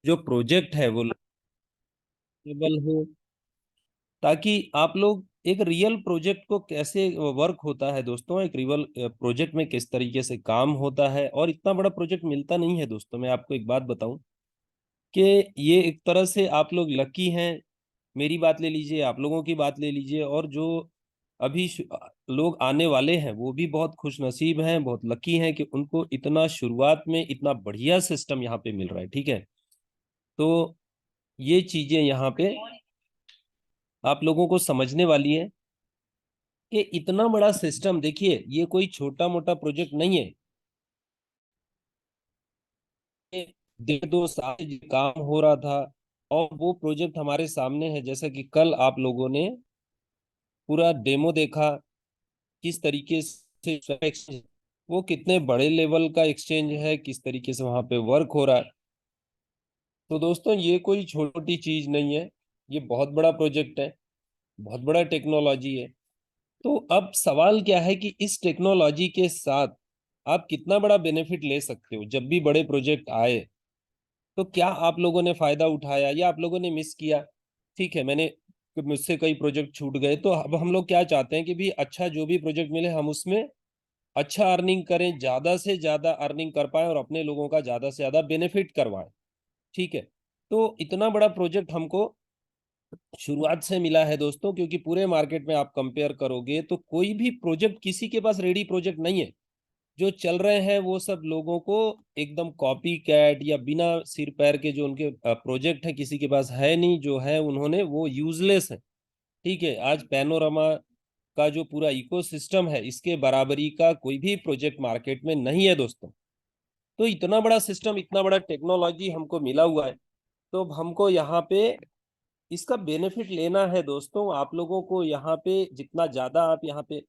जो प्रोजेक्ट है वो टेबल हो, ताकि आप लोग एक रियल प्रोजेक्ट को कैसे वर्क होता है दोस्तों, एक रियल प्रोजेक्ट में किस तरीके से काम होता है। और इतना बड़ा प्रोजेक्ट मिलता नहीं है दोस्तों। मैं आपको एक बात बताऊं कि ये एक तरह से आप लोग लकी हैं। मेरी बात ले लीजिए, आप लोगों की बात ले लीजिए, और जो अभी लोग आने वाले हैं वो भी बहुत खुश नसीब हैं, बहुत लकी हैं कि उनको इतना शुरुआत में इतना बढ़िया सिस्टम यहाँ पे मिल रहा है। ठीक है, तो ये चीजें यहाँ पे आप लोगों को समझने वाली है कि इतना बड़ा सिस्टम, देखिए ये कोई छोटा मोटा प्रोजेक्ट नहीं है। ये 1.5 2 साल से जो काम हो रहा था, और वो प्रोजेक्ट हमारे सामने है। जैसा कि कल आप लोगों ने पूरा डेमो देखा, किस तरीके से exchange, वो कितने बड़े लेवल का एक्सचेंज है, किस तरीके से वहां पे वर्क हो रहा है। तो दोस्तों ये कोई छोटी चीज नहीं है, ये बहुत बड़ा प्रोजेक्ट है, बहुत बड़ा टेक्नोलॉजी है। तो अब सवाल क्या है कि इस टेक्नोलॉजी के साथ आप कितना बड़ा बेनिफिट ले सकते हो। जब भी बड़े प्रोजेक्ट आए तो क्या आप लोगों ने फायदा उठाया या आप लोगों ने मिस किया। ठीक है, मैंने मुझसे कई प्रोजेक्ट छूट गए, तो अब हम लोग क्या चाहते हैं कि भी अच्छा जो भी प्रोजेक्ट मिले हम उसमें अच्छा अर्निंग करें, ज्यादा से ज्यादा अर्निंग कर पाए और अपने लोगों का ज्यादा से ज्यादा बेनिफिट करवाएं। ठीक है, तो इतना बड़ा प्रोजेक्ट हमको शुरुआत से मिला है दोस्तों, क्योंकि पूरे मार्केट में आप कंपेयर करोगे तो कोई भी प्रोजेक्ट, किसी के पास रेडी प्रोजेक्ट नहीं है। जो चल रहे हैं वो सब लोगों को एकदम कॉपी कैट या बिना सिर पैर के जो उनके प्रोजेक्ट है, किसी के पास है नहीं, जो है उन्होंने वो यूजलेस है। ठीक है, आज पैनोरमा का जो पूरा इकोसिस्टम है, इसके बराबरी का कोई भी प्रोजेक्ट मार्केट में नहीं है दोस्तों। तो इतना बड़ा सिस्टम, इतना बड़ा टेक्नोलॉजी हमको मिला हुआ है, तो अब हमको यहाँ पे इसका बेनिफिट लेना है दोस्तों। आप लोगों को यहाँ पे जितना ज्यादा आप यहाँ पे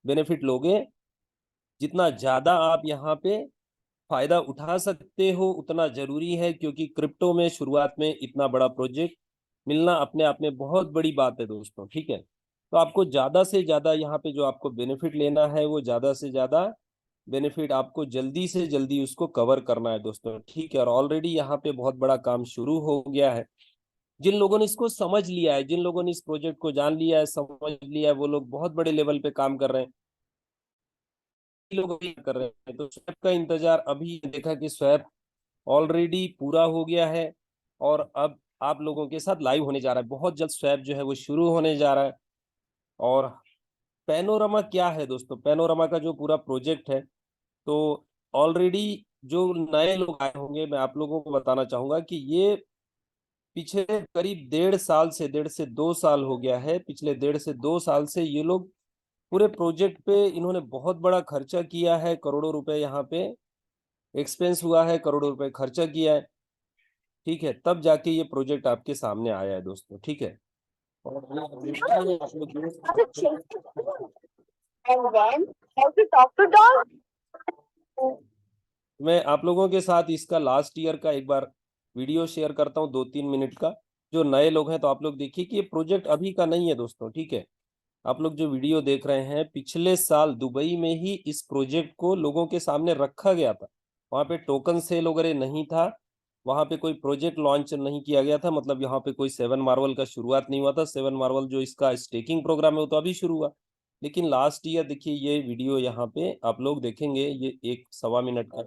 बेनिफिट लोगे, जितना ज्यादा आप यहाँ पे फायदा उठा सकते हो, उतना जरूरी है। क्योंकि क्रिप्टो में शुरुआत में इतना बड़ा प्रोजेक्ट मिलना अपने आप में बहुत बड़ी बात है दोस्तों। ठीक है, तो आपको ज्यादा से ज्यादा यहाँ पे जो आपको बेनिफिट लेना है, वो ज्यादा से ज्यादा बेनिफिट आपको जल्दी से जल्दी उसको कवर करना है दोस्तों। ठीक है, और ऑलरेडी यहाँ पे बहुत बड़ा काम शुरू हो गया है। जिन लोगों ने इसको समझ लिया है, जिन लोगों ने इस प्रोजेक्ट को जान लिया है, समझ लिया है, वो लोग बहुत बड़े लेवल पे काम कर रहे हैं। लोग अभी कर रहे हैं, तो स्वैप का इंतजार, अभी देखा कि स्वैप ऑलरेडी पूरा हो गया है, और अब आप लोगों के साथ लाइव होने जा रहा है। बहुत जल्द स्वैप जो है वो शुरू होने जा रहा है। और पैनोरमा क्या है दोस्तों, पैनोरमा का जो पूरा प्रोजेक्ट है, तो ऑलरेडी जो नए लोग आए होंगे, मैं आप लोगों को बताना चाहूंगा कि ये पिछले करीब 1.5 साल से 1.5 से 2 साल हो गया है। पिछले 1.5 से 2 साल से ये लोग पूरे प्रोजेक्ट पे इन्होंने बहुत बड़ा खर्चा किया है, करोड़ों रुपए यहाँ पे एक्सपेंस हुआ है, करोड़ों रुपए खर्चा किया है। ठीक है, तब जाके ये प्रोजेक्ट आपके सामने आया है दोस्तों। ठीक है, और And then, how to talk to dogs? मैं आप लोगों के साथ इसका लास्ट ईयर का एक बार वीडियो शेयर करता हूँ, 2 3 मिनट का। जो नए लोग हैं तो आप लोग देखिए कि ये प्रोजेक्ट अभी का नहीं है दोस्तों। ठीक है, आप लोग जो वीडियो देख रहे हैं, पिछले साल दुबई में ही इस प्रोजेक्ट को लोगों के सामने रखा गया था। वहां पे टोकन सेल वगैरह नहीं था, वहां पे कोई प्रोजेक्ट लॉन्च नहीं किया गया था। मतलब यहाँ पे कोई 7 मार्वल का शुरुआत नहीं हुआ था। 7 मार्वल जो इसका स्टेकिंग प्रोग्राम है वो तो अभी शुरू हुआ। लेकिन लास्ट ईयर देखिए, ये वीडियो यहाँ पे आप लोग देखेंगे, ये 1 सवा मिनट का।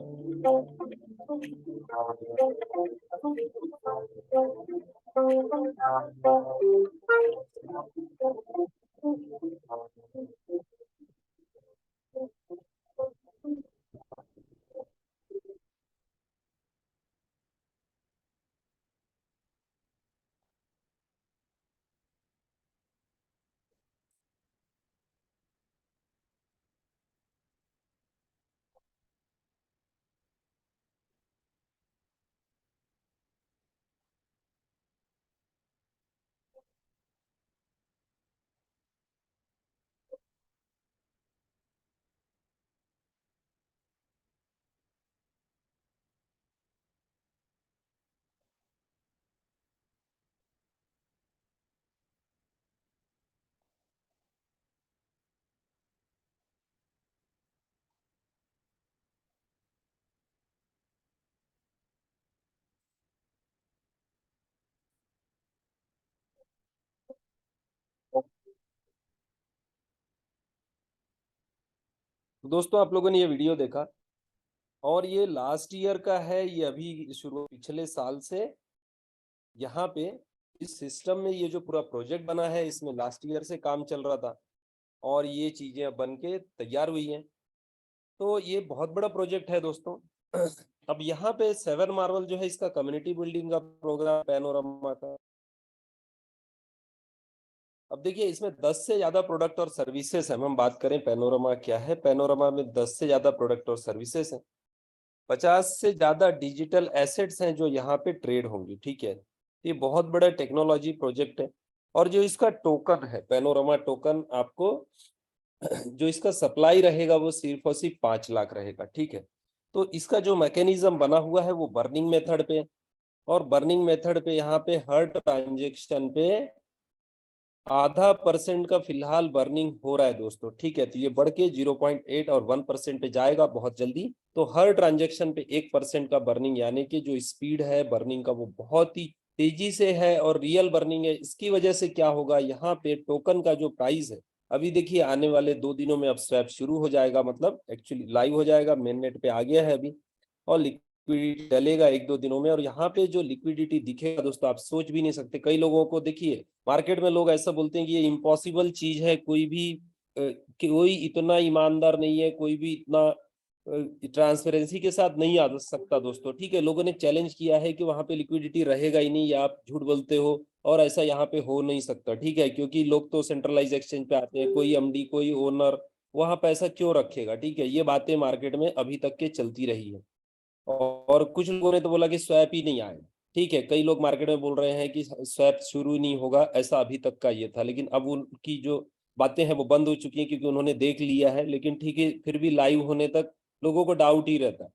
दोस्तों आप लोगों ने ये वीडियो देखा और ये लास्ट ईयर का है, ये अभी शुरू पिछले साल से यहाँ पे इस सिस्टम में ये जो पूरा प्रोजेक्ट बना है इसमें लास्ट ईयर से काम चल रहा था और ये चीजें अब बन के तैयार हुई हैं। तो ये बहुत बड़ा प्रोजेक्ट है दोस्तों। अब यहाँ पे 7 मार्वल जो है इसका कम्युनिटी बिल्डिंग का प्रोग्राम पैनोरमा का। अब देखिए इसमें 10 से ज्यादा प्रोडक्ट और सर्विसेज है। हम बात करें पैनोरमा क्या है, पैनोरमा में 10 से ज्यादा प्रोडक्ट और सर्विसेज हैं, 50 से ज्यादा डिजिटल एसेट्स हैं जो यहाँ पे ट्रेड होंगी। ठीक है, ये बहुत बड़ा टेक्नोलॉजी प्रोजेक्ट है। और जो इसका टोकन है पैनोरमा टोकन, आपको जो इसका सप्लाई रहेगा वो सिर्फ और सिर्फ 5 लाख रहेगा। ठीक है, तो इसका जो मैकेनिज्म बना हुआ है वो बर्निंग मेथड पे, और बर्निंग मेथड पे यहाँ पे हर ट्रांजेक्शन पे ½ % का फिलहाल बर्निंग हो रहा है दोस्तों। ठीक है, तो ये बढ़ के 0.8 और 1% पे जाएगा बहुत जल्दी। तो हर ट्रांजेक्शन पे 1% का बर्निंग, यानी कि जो स्पीड है बर्निंग का वो बहुत ही तेजी से है और रियल बर्निंग है। इसकी वजह से क्या होगा, यहाँ पे टोकन का जो प्राइस है, अभी देखिए आने वाले 2 दिनों में अब स्वैप शुरू हो जाएगा, मतलब एक्चुअली लाइव हो जाएगा, मेन नेट पे आ गया है अभी, और लिक्विडिटी डलेगा 1-2 दिनों में। और यहाँ पे जो लिक्विडिटी दिखेगा दोस्तों, आप सोच भी नहीं सकते। कई लोगों को देखिए मार्केट में लोग ऐसा बोलते हैं कि ये इम्पॉसिबल चीज है, कोई भी कोई इतना ईमानदार नहीं है, कोई भी इतना ट्रांसपेरेंसी के साथ नहीं आ सकता दोस्तों। ठीक है, लोगों ने चैलेंज किया है कि वहां पे लिक्विडिटी रहेगा ही नहीं, या आप झूठ बोलते हो और ऐसा यहाँ पे हो नहीं सकता। ठीक है, क्योंकि लोग तो सेंट्रलाइज एक्सचेंज पे आते हैं, कोई एमडी कोई ओनर वहां पैसा क्यों रखेगा। ठीक है, ये बातें मार्केट में अभी तक के चलती रही है। और कुछ लोगों ने तो बोला कि स्वैप ही नहीं आएगा। ठीक है, कई लोग मार्केट में बोल रहे हैं कि स्वैप शुरू नहीं होगा, ऐसा अभी तक का ये था। लेकिन अब उनकी जो बातें हैं वो बंद हो चुकी हैं, क्योंकि उन्होंने देख लिया है। लेकिन ठीक है, फिर भी लाइव होने तक लोगों को डाउट ही रहता है,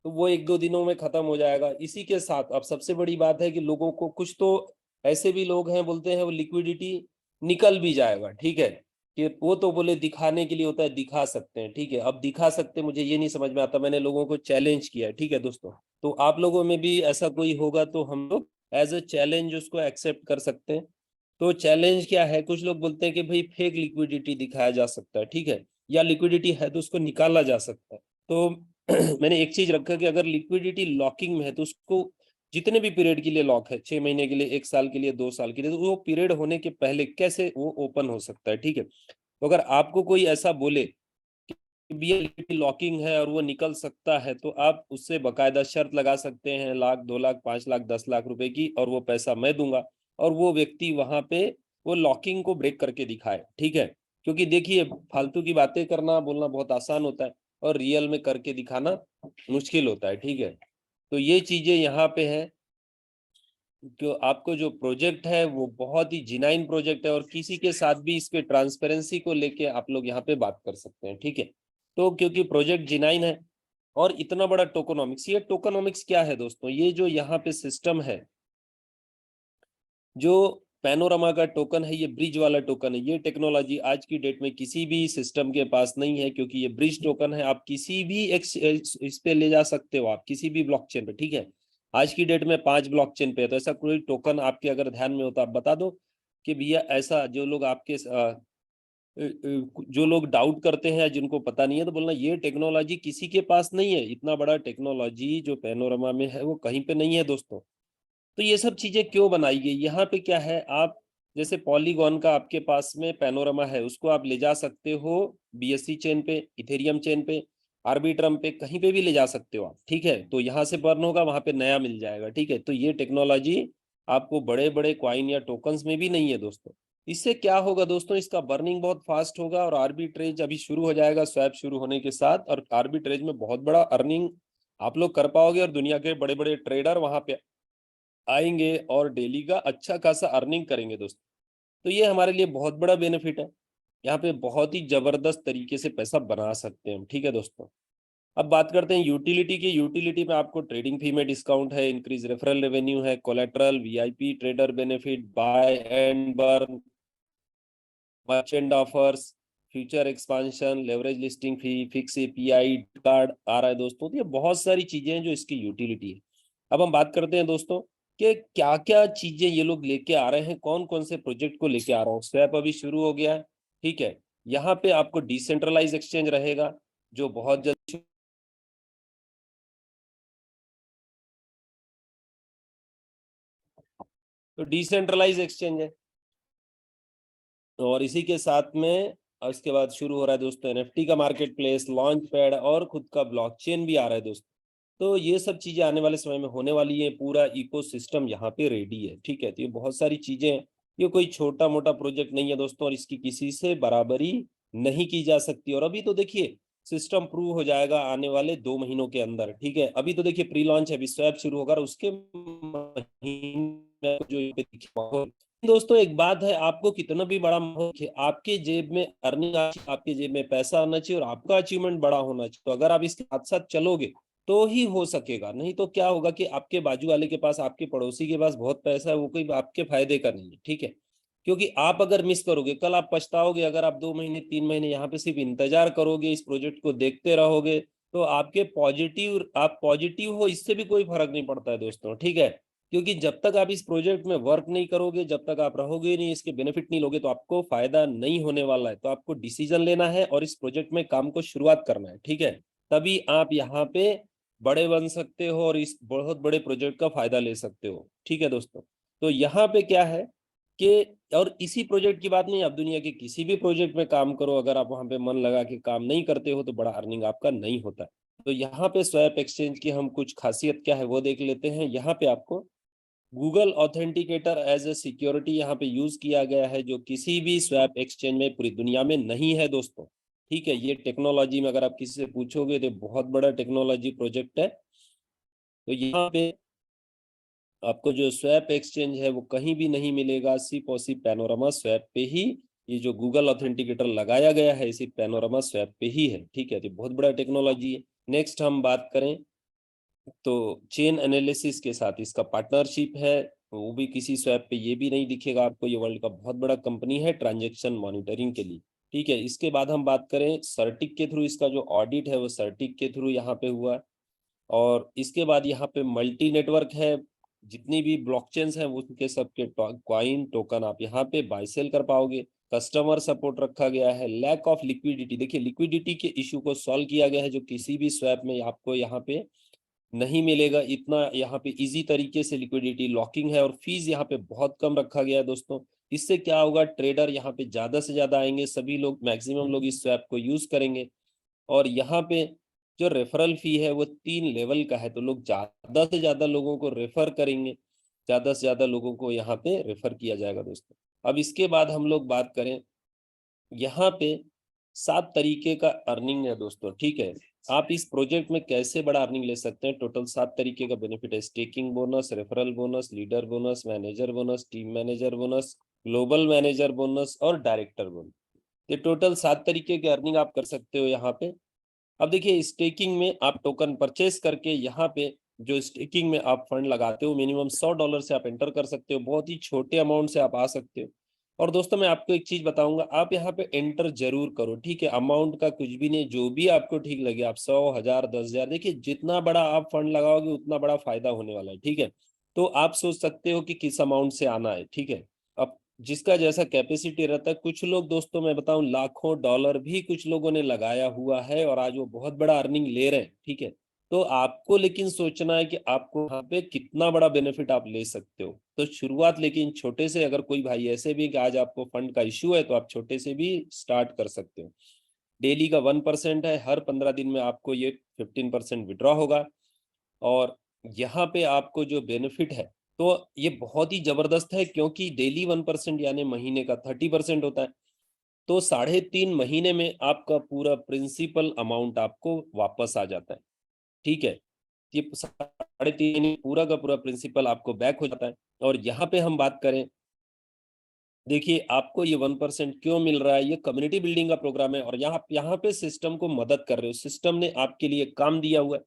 तो वो 1-2 दिनों में खत्म हो जाएगा। इसी के साथ अब सबसे बड़ी बात है कि लोगों को, कुछ तो ऐसे भी लोग हैं बोलते हैं वो लिक्विडिटी निकल भी जाएगा। ठीक है, कि वो तो बोले दिखाने के लिए होता है, दिखा सकते हैं। ठीक है, अब दिखा सकते, मुझे ये नहीं समझ में आता, मैंने लोगों को चैलेंज किया है। ठीक है दोस्तों, तो आप लोगों में भी ऐसा कोई होगा तो हम लोग एज अ चैलेंज उसको एक्सेप्ट कर सकते हैं। तो चैलेंज क्या है, कुछ लोग बोलते हैं कि भाई फेक लिक्विडिटी दिखाया जा सकता है। ठीक है, या लिक्विडिटी है तो उसको निकाला जा सकता है। तो मैंने एक चीज रखा कि अगर लिक्विडिटी लॉकिंग में है तो उसको जितने भी पीरियड के लिए लॉक है, 6 महीने के लिए, 1 साल के लिए, 2 साल के लिए, तो वो पीरियड होने के पहले कैसे वो ओपन हो सकता है। ठीक है, तो अगर आपको कोई ऐसा बोले कि ये लॉकिंग है और वो निकल सकता है, तो आप उससे बकायदा शर्त लगा सकते हैं, 1 लाख 2 लाख 5 लाख 10 लाख रुपए की, और वो पैसा मैं दूंगा, और वो व्यक्ति वहां पे वो लॉकिंग को ब्रेक करके दिखाए। ठीक है, क्योंकि देखिए फालतू की बातें करना बोलना बहुत आसान होता है, और रियल में करके दिखाना मुश्किल होता है। ठीक है, तो ये चीजें यहाँ पे है। जो आपको जो प्रोजेक्ट है वो बहुत ही जिनाइन प्रोजेक्ट है, और किसी के साथ भी इस पे ट्रांसपेरेंसी को लेके आप लोग यहाँ पे बात कर सकते हैं। ठीक है, तो क्योंकि प्रोजेक्ट जिनाइन है और इतना बड़ा टोकोनॉमिक्स, ये टोकोनॉमिक्स क्या है दोस्तों, ये जो यहाँ पे सिस्टम है, जो पैनोरामा का टोकन है, ये ब्रिज वाला टोकन है। ये टेक्नोलॉजी आज की डेट में किसी भी सिस्टम के पास नहीं है, क्योंकि ये ब्रिज टोकन है। आप किसी भी इस पे ले जा सकते हो, आप किसी भी ब्लॉकचेन पे। ठीक है, आज की डेट में 5 ब्लॉकचेन पे है, तो ऐसा कोई टोकन आपके अगर ध्यान में हो तो आप बता दो कि भैया ऐसा। जो लोग आपके जो लोग डाउट करते हैं या जिनको पता नहीं है, तो बोलना ये टेक्नोलॉजी किसी के पास नहीं है। इतना बड़ा टेक्नोलॉजी जो पैनोरामा में है वो कहीं पे नहीं है दोस्तों। तो ये सब चीजें क्यों बनाई गई, यहाँ पे क्या है, आप जैसे पॉलीगॉन का आपके पास में पैनोरामा है, उसको आप ले जा सकते हो बीएससी चेन पे, इथेरियम चेन पे, आर्बिट्रम पे, कहीं पे भी ले जा सकते हो आप। ठीक है, तो यहाँ से बर्न होगा, वहां पे नया मिल जाएगा। ठीक है, तो ये टेक्नोलॉजी आपको बड़े बड़े क्वाइन या टोकन्स में भी नहीं है दोस्तों। इससे क्या होगा दोस्तों, इसका बर्निंग बहुत फास्ट होगा, और आर्बिट्रेज अभी शुरू हो जाएगा स्वैप शुरू होने के साथ, और आर्बिट्रेज में बहुत बड़ा अर्निंग आप लोग कर पाओगे, और दुनिया के बड़े बड़े ट्रेडर वहां पे आएंगे और डेली का अच्छा खासा अर्निंग करेंगे दोस्तों। तो ये हमारे लिए बहुत बड़ा बेनिफिट है, यहाँ पे बहुत ही जबरदस्त तरीके से पैसा बना सकते हैं हम। ठीक है दोस्तों, अब बात करते हैं यूटिलिटी की। यूटिलिटी में आपको ट्रेडिंग फी में डिस्काउंट है, इंक्रीज रेफरल रेवेन्यू है, collateral, VIP trader benefit, buy and burn, merchant offers, future expansion, leverage listing fee, fix API card आ रहा है दोस्तों। तो ये बहुत सारी चीजें हैं जो इसकी यूटिलिटी है। अब हम बात करते हैं दोस्तों कि क्या क्या चीजें ये लोग लेके आ रहे हैं, कौन कौन से प्रोजेक्ट को लेके आ रहे हैं। स्वैप अभी शुरू हो गया है। ठीक है, यहाँ पे आपको डिसेंट्रलाइज एक्सचेंज रहेगा, जो बहुत जल्द, तो डिसेंट्रलाइज एक्सचेंज है। और इसी के साथ में इसके बाद शुरू हो रहा है दोस्तों एनएफटी का मार्केट प्लेस, लॉन्च पैड और खुद का ब्लॉकचेन भी आ रहा है दोस्तों। तो ये सब चीजें आने वाले समय में होने वाली है, पूरा इकोसिस्टम यहाँ पे रेडी है, ठीक है। तो ये बहुत सारी चीजें हैं, ये कोई छोटा मोटा प्रोजेक्ट नहीं है दोस्तों, और इसकी किसी से बराबरी नहीं की जा सकती। और अभी तो देखिए सिस्टम प्रूव हो जाएगा आने वाले 2 महीनों के अंदर, ठीक है। अभी तो देखिए प्री लॉन्च है, अभी स्वैप शुरू होगा, और उसके महीने जो दोस्तों एक बात है, आपको कितना भी बड़ा माहौल, आपके जेब में अर्निंग, आपके जेब में पैसा आना चाहिए और आपका अचीवमेंट बड़ा होना चाहिए। तो अगर आप इसके साथ साथ चलोगे तो ही हो सकेगा, नहीं तो क्या होगा कि आपके बाजू वाले के पास, आपके पड़ोसी के पास बहुत पैसा है, वो कोई आपके फायदे का नहीं है, ठीक है। क्योंकि आप अगर मिस करोगे, कल आप पछताओगे। अगर आप 2 महीने 3 महीने यहाँ पे सिर्फ इंतजार करोगे, इस प्रोजेक्ट को देखते रहोगे, तो आपके पॉजिटिव, आप पॉजिटिव हो इससे भी कोई फर्क नहीं पड़ता है दोस्तों, ठीक है। क्योंकि जब तक आप इस प्रोजेक्ट में वर्क नहीं करोगे, जब तक आप रहोगे नहीं, इसके बेनिफिट नहीं लोगे, तो आपको फायदा नहीं होने वाला है। तो आपको डिसीजन लेना है और इस प्रोजेक्ट में काम को शुरुआत करना है, ठीक है। तभी आप यहाँ पे बड़े बन सकते हो और इस बहुत बड़े प्रोजेक्ट का फायदा ले सकते हो, ठीक है दोस्तों। तो यहाँ पे क्या है कि, और इसी प्रोजेक्ट की बात नहीं, आप दुनिया के किसी भी प्रोजेक्ट में काम करो, अगर आप वहां पे मन लगा के काम नहीं करते हो तो बड़ा अर्निंग आपका नहीं होता। तो यहाँ पे स्वैप एक्सचेंज की हम कुछ खासियत क्या है वो देख लेते हैं। यहाँ पे आपको Google authenticator as a security यहाँ पे यूज किया गया है, जो किसी भी स्वैप एक्सचेंज में पूरी दुनिया में नहीं है दोस्तों, ठीक है। ये टेक्नोलॉजी में अगर आप किसी से पूछोगे तो बहुत बड़ा टेक्नोलॉजी प्रोजेक्ट है। तो यहाँ पे आपको जो स्वैप एक्सचेंज है वो कहीं भी नहीं मिलेगा, सिर्फ और सिर्फ पैनोरामा स्वैप पे ही ये जो गूगल ऑथेंटिकेटर लगाया गया है, सिर्फ पैनोरामा स्वैप पे ही है, ठीक है। तो बहुत बड़ा टेक्नोलॉजी है। नेक्स्ट हम बात करें तो चेन एनालिसिस के साथ इसका पार्टनरशिप है, वो भी किसी स्वैप पे ये भी नहीं दिखेगा आपको। ये वर्ल्ड का बहुत बड़ा कंपनी है ट्रांजैक्शन मॉनिटरिंग के लिए, ठीक है। इसके बाद हम बात करें सर्टिक के थ्रू, इसका जो ऑडिट है वो सर्टिक के थ्रू यहाँ पे हुआ। और इसके बाद यहाँ पे मल्टी नेटवर्क है, जितनी भी ब्लॉकचेन्स हैं उनके सबके कॉइन टोकन आप यहाँ पे बाय सेल कर पाओगे। कस्टमर सपोर्ट रखा गया है। लैक ऑफ लिक्विडिटी, देखिए लिक्विडिटी के इशू को सॉल्व किया गया है, जो किसी भी स्वैप में आपको यहाँ पे नहीं मिलेगा। इतना यहाँ पे इजी तरीके से लिक्विडिटी लॉकिंग है, और फीस यहाँ पे बहुत कम रखा गया है दोस्तों। इससे क्या होगा, ट्रेडर यहाँ पे ज्यादा से ज्यादा आएंगे, सभी लोग, मैक्सिमम लोग इस स्वैप को यूज करेंगे। और यहाँ पे जो रेफरल फी है वो 3 लेवल का है, तो लोग ज्यादा से ज्यादा लोगों को रेफर करेंगे, ज्यादा से ज्यादा लोगों को यहाँ पे रेफर किया जाएगा दोस्तों। अब इसके बाद हम लोग बात करें, यहाँ पे 7 तरीके का अर्निंग है दोस्तों, ठीक है। आप इस प्रोजेक्ट में कैसे बड़ा अर्निंग ले सकते हैं, टोटल 7 तरीके का बेनिफिट है। Staking bonus, referral bonus, leader bonus, manager bonus, team manager bonus, global manager bonus और डायरेक्टर बोनस। ये टोटल 7 तरीके के अर्निंग आप कर सकते हो यहाँ पे। अब देखिए स्टेकिंग में आप टोकन परचेस करके यहाँ पे जो स्टेकिंग में आप फंड लगाते हो, मिनिमम $100 से आप एंटर कर सकते हो, बहुत ही छोटे अमाउंट से आप आ सकते हो। और दोस्तों मैं आपको एक चीज बताऊंगा, आप यहाँ पे एंटर जरूर करो, ठीक है। अमाउंट का कुछ भी नहीं, जो भी आपको ठीक लगे, आप 100, 1000, 10,000, देखिए जितना बड़ा आप फंड लगाओगे उतना बड़ा फायदा होने वाला है, ठीक है। तो आप सोच सकते हो कि किस अमाउंट से आना है, ठीक है। अब जिसका जैसा कैपेसिटी रहता है, कुछ लोग दोस्तों मैं बताऊं लाखों डॉलर भी कुछ लोगों ने लगाया हुआ है और आज वो बहुत बड़ा अर्निंग ले रहे हैं, ठीक है। तो आपको लेकिन सोचना है कि आपको यहाँ पे कितना बड़ा बेनिफिट आप ले सकते हो। तो शुरुआत लेकिन छोटे से, अगर कोई भाई ऐसे भी कि आज आपको फंड का इश्यू है तो आप छोटे से भी स्टार्ट कर सकते हो। डेली का 1% है, हर 15 दिन में आपको ये 15% विड्रॉ होगा। और यहाँ पे आपको जो बेनिफिट है तो ये बहुत ही जबरदस्त है, क्योंकि डेली 1% यानी महीने का 30% होता है। तो 3.5 महीने में आपका पूरा प्रिंसिपल अमाउंट आपको वापस आ जाता है, ठीक है। ये 3.5 पूरा का पूरा प्रिंसिपल आपको बैक हो जाता है। और यहाँ पे हम बात करें, देखिए आपको ये 1% क्यों मिल रहा है, ये कम्युनिटी बिल्डिंग का प्रोग्राम है, और यहाँ पे सिस्टम को मदद कर रहे हो, सिस्टम ने आपके लिए काम दिया हुआ है।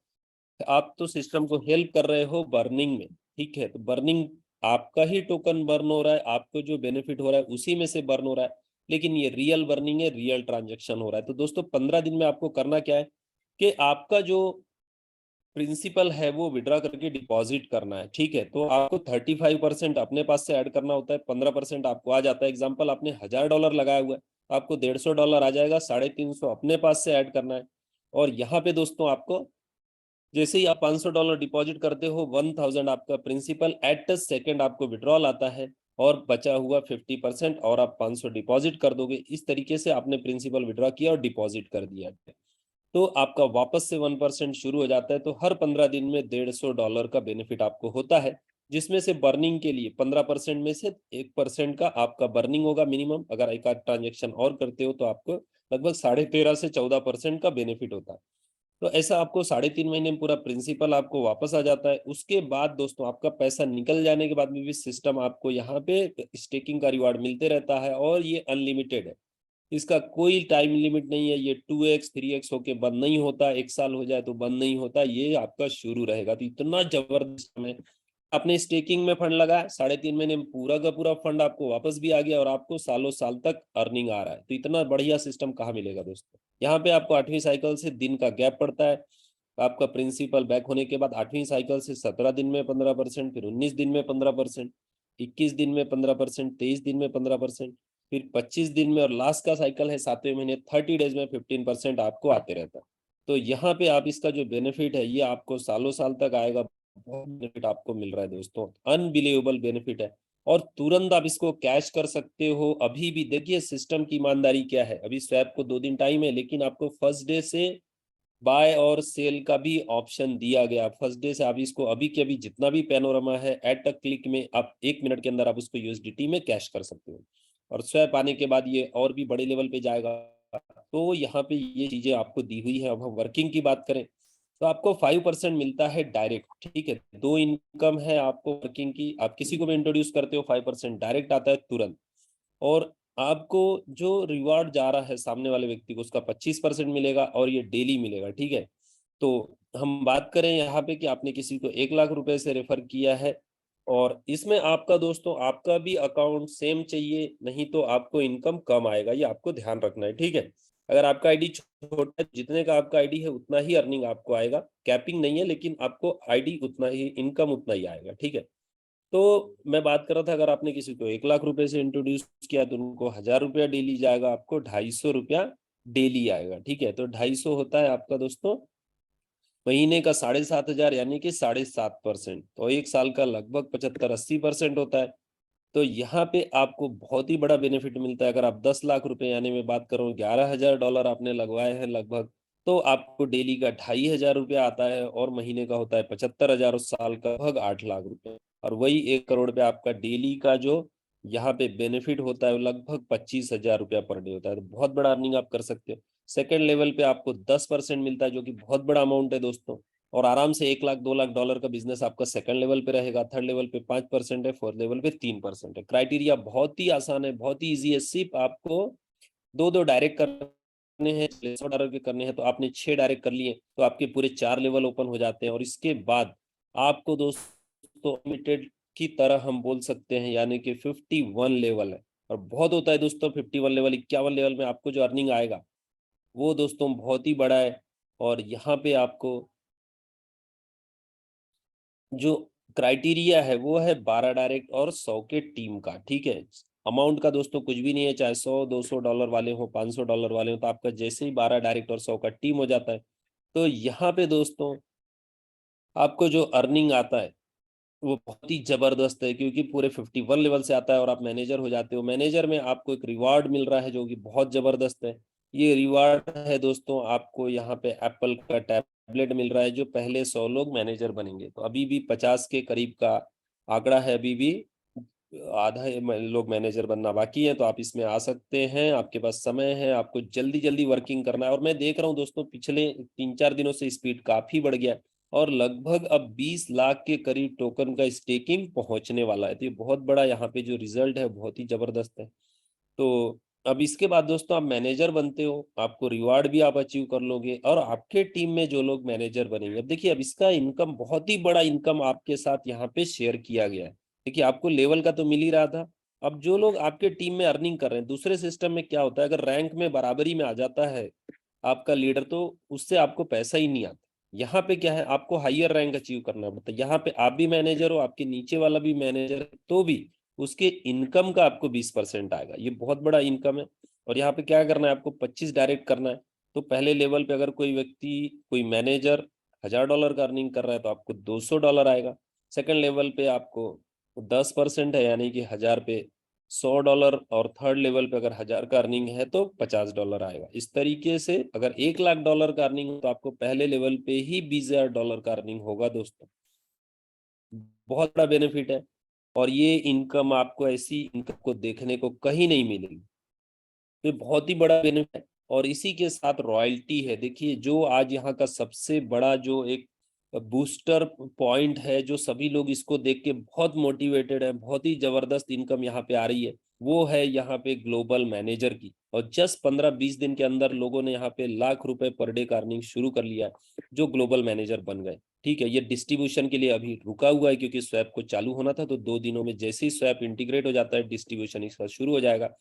आप तो सिस्टम को हेल्प कर रहे हो बर्निंग में, ठीक है। तो बर्निंग, आपका ही टोकन बर्न हो रहा है, आपको जो बेनिफिट हो रहा है उसी में से बर्न हो रहा है, लेकिन ये रियल बर्निंग है, रियल ट्रांजैक्शन हो रहा है। तो दोस्तों 15 दिन में आपको करना क्या है कि आपका जो प्रिंसिपल है वो विड्रॉ करके डिपॉजिट करना है, ठीक है। तो आपको 35% अपने पास से ऐड करना होता है, 15% आपको आ जाता है। एग्जाम्पल, आपने $1000 लगाया हुआ है, आपको $150 आ जाएगा, 350 अपने पास से ऐड करना है। और यहाँ पे दोस्तों आपको जैसे ही आप $500 डिपॉजिट करते हो, 1000 आपका प्रिंसिपल एट अ सेकेंड आपको विड्रॉल आता है और बचा हुआ 50% और आप 500 डिपॉजिट कर दोगे। इस तरीके से आपने प्रिंसिपल विड्रॉ किया और डिपॉजिट कर दिया, तो आपका वापस से 1% शुरू हो जाता है। तो हर 15 दिन में $150 का बेनिफिट आपको होता है, जिसमें से बर्निंग के लिए 15% में से 1% का आपका बर्निंग होगा मिनिमम। अगर एक आध ट्रांजेक्शन और करते हो तो आपको लगभग 13.5 से 14% का बेनिफिट होता है। तो ऐसा आपको 3.5 महीने में पूरा प्रिंसिपल आपको वापस आ जाता है। उसके बाद दोस्तों आपका पैसा निकल जाने के बाद भी सिस्टम आपको यहाँ पे स्टेकिंग का रिवार्ड मिलते रहता है और ये अनलिमिटेड है। इसका कोई टाइम लिमिट नहीं है। ये 2x 3x होके बंद नहीं होता, 1 साल हो जाए तो बंद नहीं होता, ये आपका शुरू रहेगा। तो इतना जबरदस्त है। आपने स्टेकिंग में फंड लगाया, 3.5 महीने में पूरा का पूरा फंड आपको वापस भी आ गया और आपको सालों साल तक अर्निंग आ रहा है। तो इतना बढ़िया सिस्टम कहाँ मिलेगा दोस्तों। यहाँ पे आपको 8वीं साइकिल से दिन का गैप पड़ता है। आपका प्रिंसिपल बैक होने के बाद 8वीं साइकिल से 17 दिन में 15%, फिर 19 दिन में 15%, 21 दिन में 15%, 23 दिन में 15%, फिर 25 दिन में, और लास्ट का साइकिल है 7वें महीने 30 डेज में 15% आपको आते रहता है। तो यहाँ पे आप इसका जो बेनिफिट है ये आपको सालों साल तक आएगा। बहुत बेनिफिट आपको मिल रहा है दोस्तों, अनबिलीवेबल बेनिफिट है। और तुरंत आप इसको कैश कर सकते हो अभी भी। देखिए सिस्टम की ईमानदारी क्या है, अभी स्वैप को 2 दिन टाइम है, लेकिन आपको फर्स्ट डे से बाय और सेल का भी ऑप्शन दिया गया। फर्स्ट डे से आप इसको अभी के अभी जितना भी पैनोरामा है एट अ क्लिक में आप 1 मिनट के अंदर आप उसको यूएसडीटी में कैश कर सकते हो। और स्वैप आने के बाद ये और भी बड़े लेवल पे जाएगा। तो यहाँ पे ये चीजें आपको दी हुई है। अब हम वर्किंग की बात करें तो आपको 5% मिलता है डायरेक्ट। ठीक है, 2 इनकम है आपको वर्किंग की। आप किसी को भी इंट्रोड्यूस करते हो 5% डायरेक्ट आता है तुरंत। और आपको जो रिवार्ड जा रहा है सामने वाले व्यक्ति को उसका 25% मिलेगा और ये डेली मिलेगा। ठीक है, तो हम बात करें यहाँ पे कि आपने किसी को 1 लाख रुपए से रेफर किया है और इसमें आपका दोस्तों आपका भी अकाउंट सेम चाहिए, नहीं तो आपको इनकम कम आएगा। ये आपको ध्यान रखना है। ठीक है, अगर आपका आईडी छोटा है, जितने का आपका आईडी है उतना ही अर्निंग आपको आएगा। कैपिंग नहीं है, लेकिन आपको आईडी उतना ही इनकम उतना ही आएगा। ठीक है, तो मैं बात कर रहा था अगर आपने किसी को 1 लाख रुपए से इंट्रोड्यूस किया तो उनको 1000 रुपया डेली जाएगा, आपको 250 रुपया डेली आएगा। ठीक है, तो 250 होता है आपका दोस्तों महीने का 7,500, यानी कि 7.5%। तो 1 साल का लगभग 75-80% होता है। तो यहाँ पे आपको बहुत ही बड़ा बेनिफिट मिलता है। अगर आप 10 लाख रुपए यानी मैं बात करूँ $11,000 आपने लगवाए हैं लगभग, तो आपको डेली का 2,500 रुपया आता है और महीने का होता है 75,000 और साल का लगभग 8 लाख रुपए। और वही 1 करोड़ पे आपका डेली का जो यहाँ पे बेनिफिट होता है वो लगभग 25,000 रुपया पर डे होता है। तो बहुत बड़ा अर्निंग आप कर सकते हो। सेकेंड लेवल पे आपको 10% मिलता है, जो कि बहुत बड़ा अमाउंट है दोस्तों। और आराम से 1 लाख 2 लाख डॉलर का बिजनेस आपका सेकंड लेवल पे रहेगा। थर्ड लेवल पे 5% है, फोर्थ लेवल पे 3% है। क्राइटेरिया बहुत ही आसान है, बहुत ही इजी है। सिर्फ आपको दो दो डायरेक्ट करने हैं, $100 के करने हैं तो आपने 6 डायरेक्ट कर लिए तो आपके पूरे 4 लेवल ओपन हो जाते हैं। और इसके बाद आपको दोस्तों लिमिटेड की तरह हम बोल सकते हैं, यानी कि 51 लेवल है। और बहुत होता है दोस्तों 51 लेवल, 51 लेवल में आपको जो अर्निंग आएगा वो दोस्तों बहुत ही बड़ा है। और यहाँ पे आपको जो क्राइटेरिया है वो है 12 डायरेक्ट और 100 के टीम का। ठीक है, अमाउंट का दोस्तों कुछ भी नहीं है, चाहे 100 200 डॉलर वाले हो, 500 डॉलर वाले हो, तो आपका जैसे ही 12 डायरेक्ट और 100 का टीम हो जाता है तो यहाँ पे दोस्तों आपको जो अर्निंग आता है वो बहुत ही जबरदस्त है, क्योंकि पूरे 51 लेवल से आता है और आप मैनेजर हो जाते हो। मैनेजर में आपको एक रिवार्ड मिल रहा है जो कि बहुत जबरदस्त है। ये रिवार्ड है दोस्तों, आपको यहाँ पे एप्पल का टैबलेट मिल रहा है। जो पहले 100 लोग मैनेजर बनेंगे, तो अभी भी 50 के करीब का आंकड़ा है, अभी भी आधा लोग मैनेजर बनना बाकी है। तो आप इसमें आ सकते हैं, आपके पास समय है, आपको जल्दी जल्दी वर्किंग करना है। और मैं देख रहा हूँ दोस्तों पिछले 3-4 दिनों से स्पीड काफी बढ़ गया है और लगभग अब 20 लाख के करीब टोकन का स्टेकिंग पहुंचने वाला है। तो ये बहुत बड़ा यहाँ पे जो रिजल्ट है बहुत ही जबरदस्त है। तो अब इसके बाद दोस्तों आप मैनेजर बनते हो, आपको रिवार्ड भी आप अचीव कर लोगे और आपके टीम में जो लोग मैनेजर बनेंगे, अब देखिए अब इसका इनकम बहुत ही बड़ा इनकम आपके साथ यहाँ पे शेयर किया गया है। देखिए आपको लेवल का तो मिल ही रहा था। अब जो लोग आपके टीम में अर्निंग कर रहे हैं, दूसरे सिस्टम में क्या होता है, अगर रैंक में बराबरी में आ जाता है आपका लीडर तो उससे आपको पैसा ही नहीं आता। यहाँ पे क्या है, आपको हाईयर रैंक अचीव करना पड़ता है। यहाँ पे आप भी मैनेजर हो, आपके नीचे वाला भी मैनेजर है, तो भी उसके इनकम का आपको 20% आएगा। ये बहुत बड़ा इनकम है। और यहाँ पे क्या करना है, आपको 25 डायरेक्ट करना है, तो पहले लेवल पे अगर कोई व्यक्ति, कोई मैनेजर $1000 का अर्निंग कर रहा है तो आपको $200 आएगा। सेकंड लेवल पे आपको 10% है, यानी कि 1000 पे $100, और थर्ड लेवल पे अगर 1000 का अर्निंग है तो $50 आएगा। इस तरीके से अगर $1,00,000 का अर्निंग हो तो आपको पहले लेवल पे ही $20,000 का अर्निंग होगा दोस्तों। बहुत बड़ा बेनिफिट है, और ये इनकम आपको, ऐसी इनकम को देखने को कहीं नहीं मिलेगी। तो ये बहुत ही बड़ा बेनिफिट है। और इसी के साथ रॉयल्टी है। देखिए, जो आज यहाँ का सबसे बड़ा जो एक बूस्टर पॉइंट है, जो सभी लोग इसको देख के बहुत मोटिवेटेड है, बहुत ही जबरदस्त इनकम यहाँ पे आ रही है, वो है यहाँ पे ग्लोबल मैनेजर की। और जस्ट 15-20 दिन के अंदर लोगों ने यहाँ पे लाख रुपए पर डे का अर्निंग शुरू कर लिया, जो ग्लोबल मैनेजर बन गए। ठीक है, ये डिस्ट्रीब्यूशन के लिए अभी रुका हुआ है, क्योंकि स्वैप को चालू होना था, तो 2 दिनों में जैसे ही स्वैप इंटीग्रेट हो जाता है, डिस्ट्रीब्यूशन इसका शुरू हो जाएगा।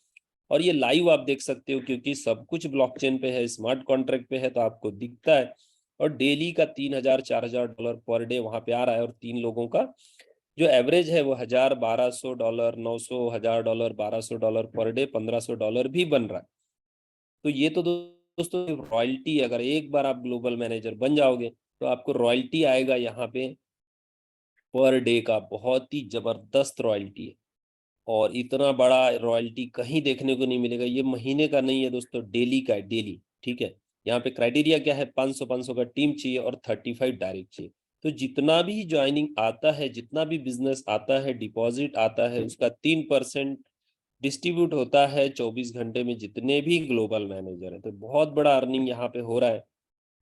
और ये लाइव आप देख सकते हो, क्योंकि सब कुछ ब्लॉकचेन पे है, स्मार्ट कॉन्ट्रैक्ट पे है, तो आपको दिखता है। और डेली का $3000-4000 पर डे वहां पे आ रहा है, और 3 लोगों का जो एवरेज है वो $1000-1200, $900, $1000, $1200 पर डे, $1500 भी बन रहा है। तो ये तो दोस्तों रॉयल्टी, अगर एक बार आप ग्लोबल मैनेजर बन जाओगे तो आपको रॉयल्टी आएगा यहाँ पे पर डे का, बहुत ही जबरदस्त रॉयल्टी है। और इतना बड़ा रॉयल्टी कहीं देखने को नहीं मिलेगा। ये महीने का नहीं है दोस्तों, डेली का है, डेली। ठीक है, यहाँ पे क्राइटेरिया क्या है, 500-500 का टीम चाहिए और 35 डायरेक्ट चाहिए। तो जितना भी ज्वाइनिंग आता है, जितना भी बिजनेस आता है, डिपॉजिट आता है, उसका 3% डिस्ट्रीब्यूट होता है 24 घंटे में, जितने भी ग्लोबल मैनेजर है। तो बहुत बड़ा अर्निंग यहाँ पे हो रहा है।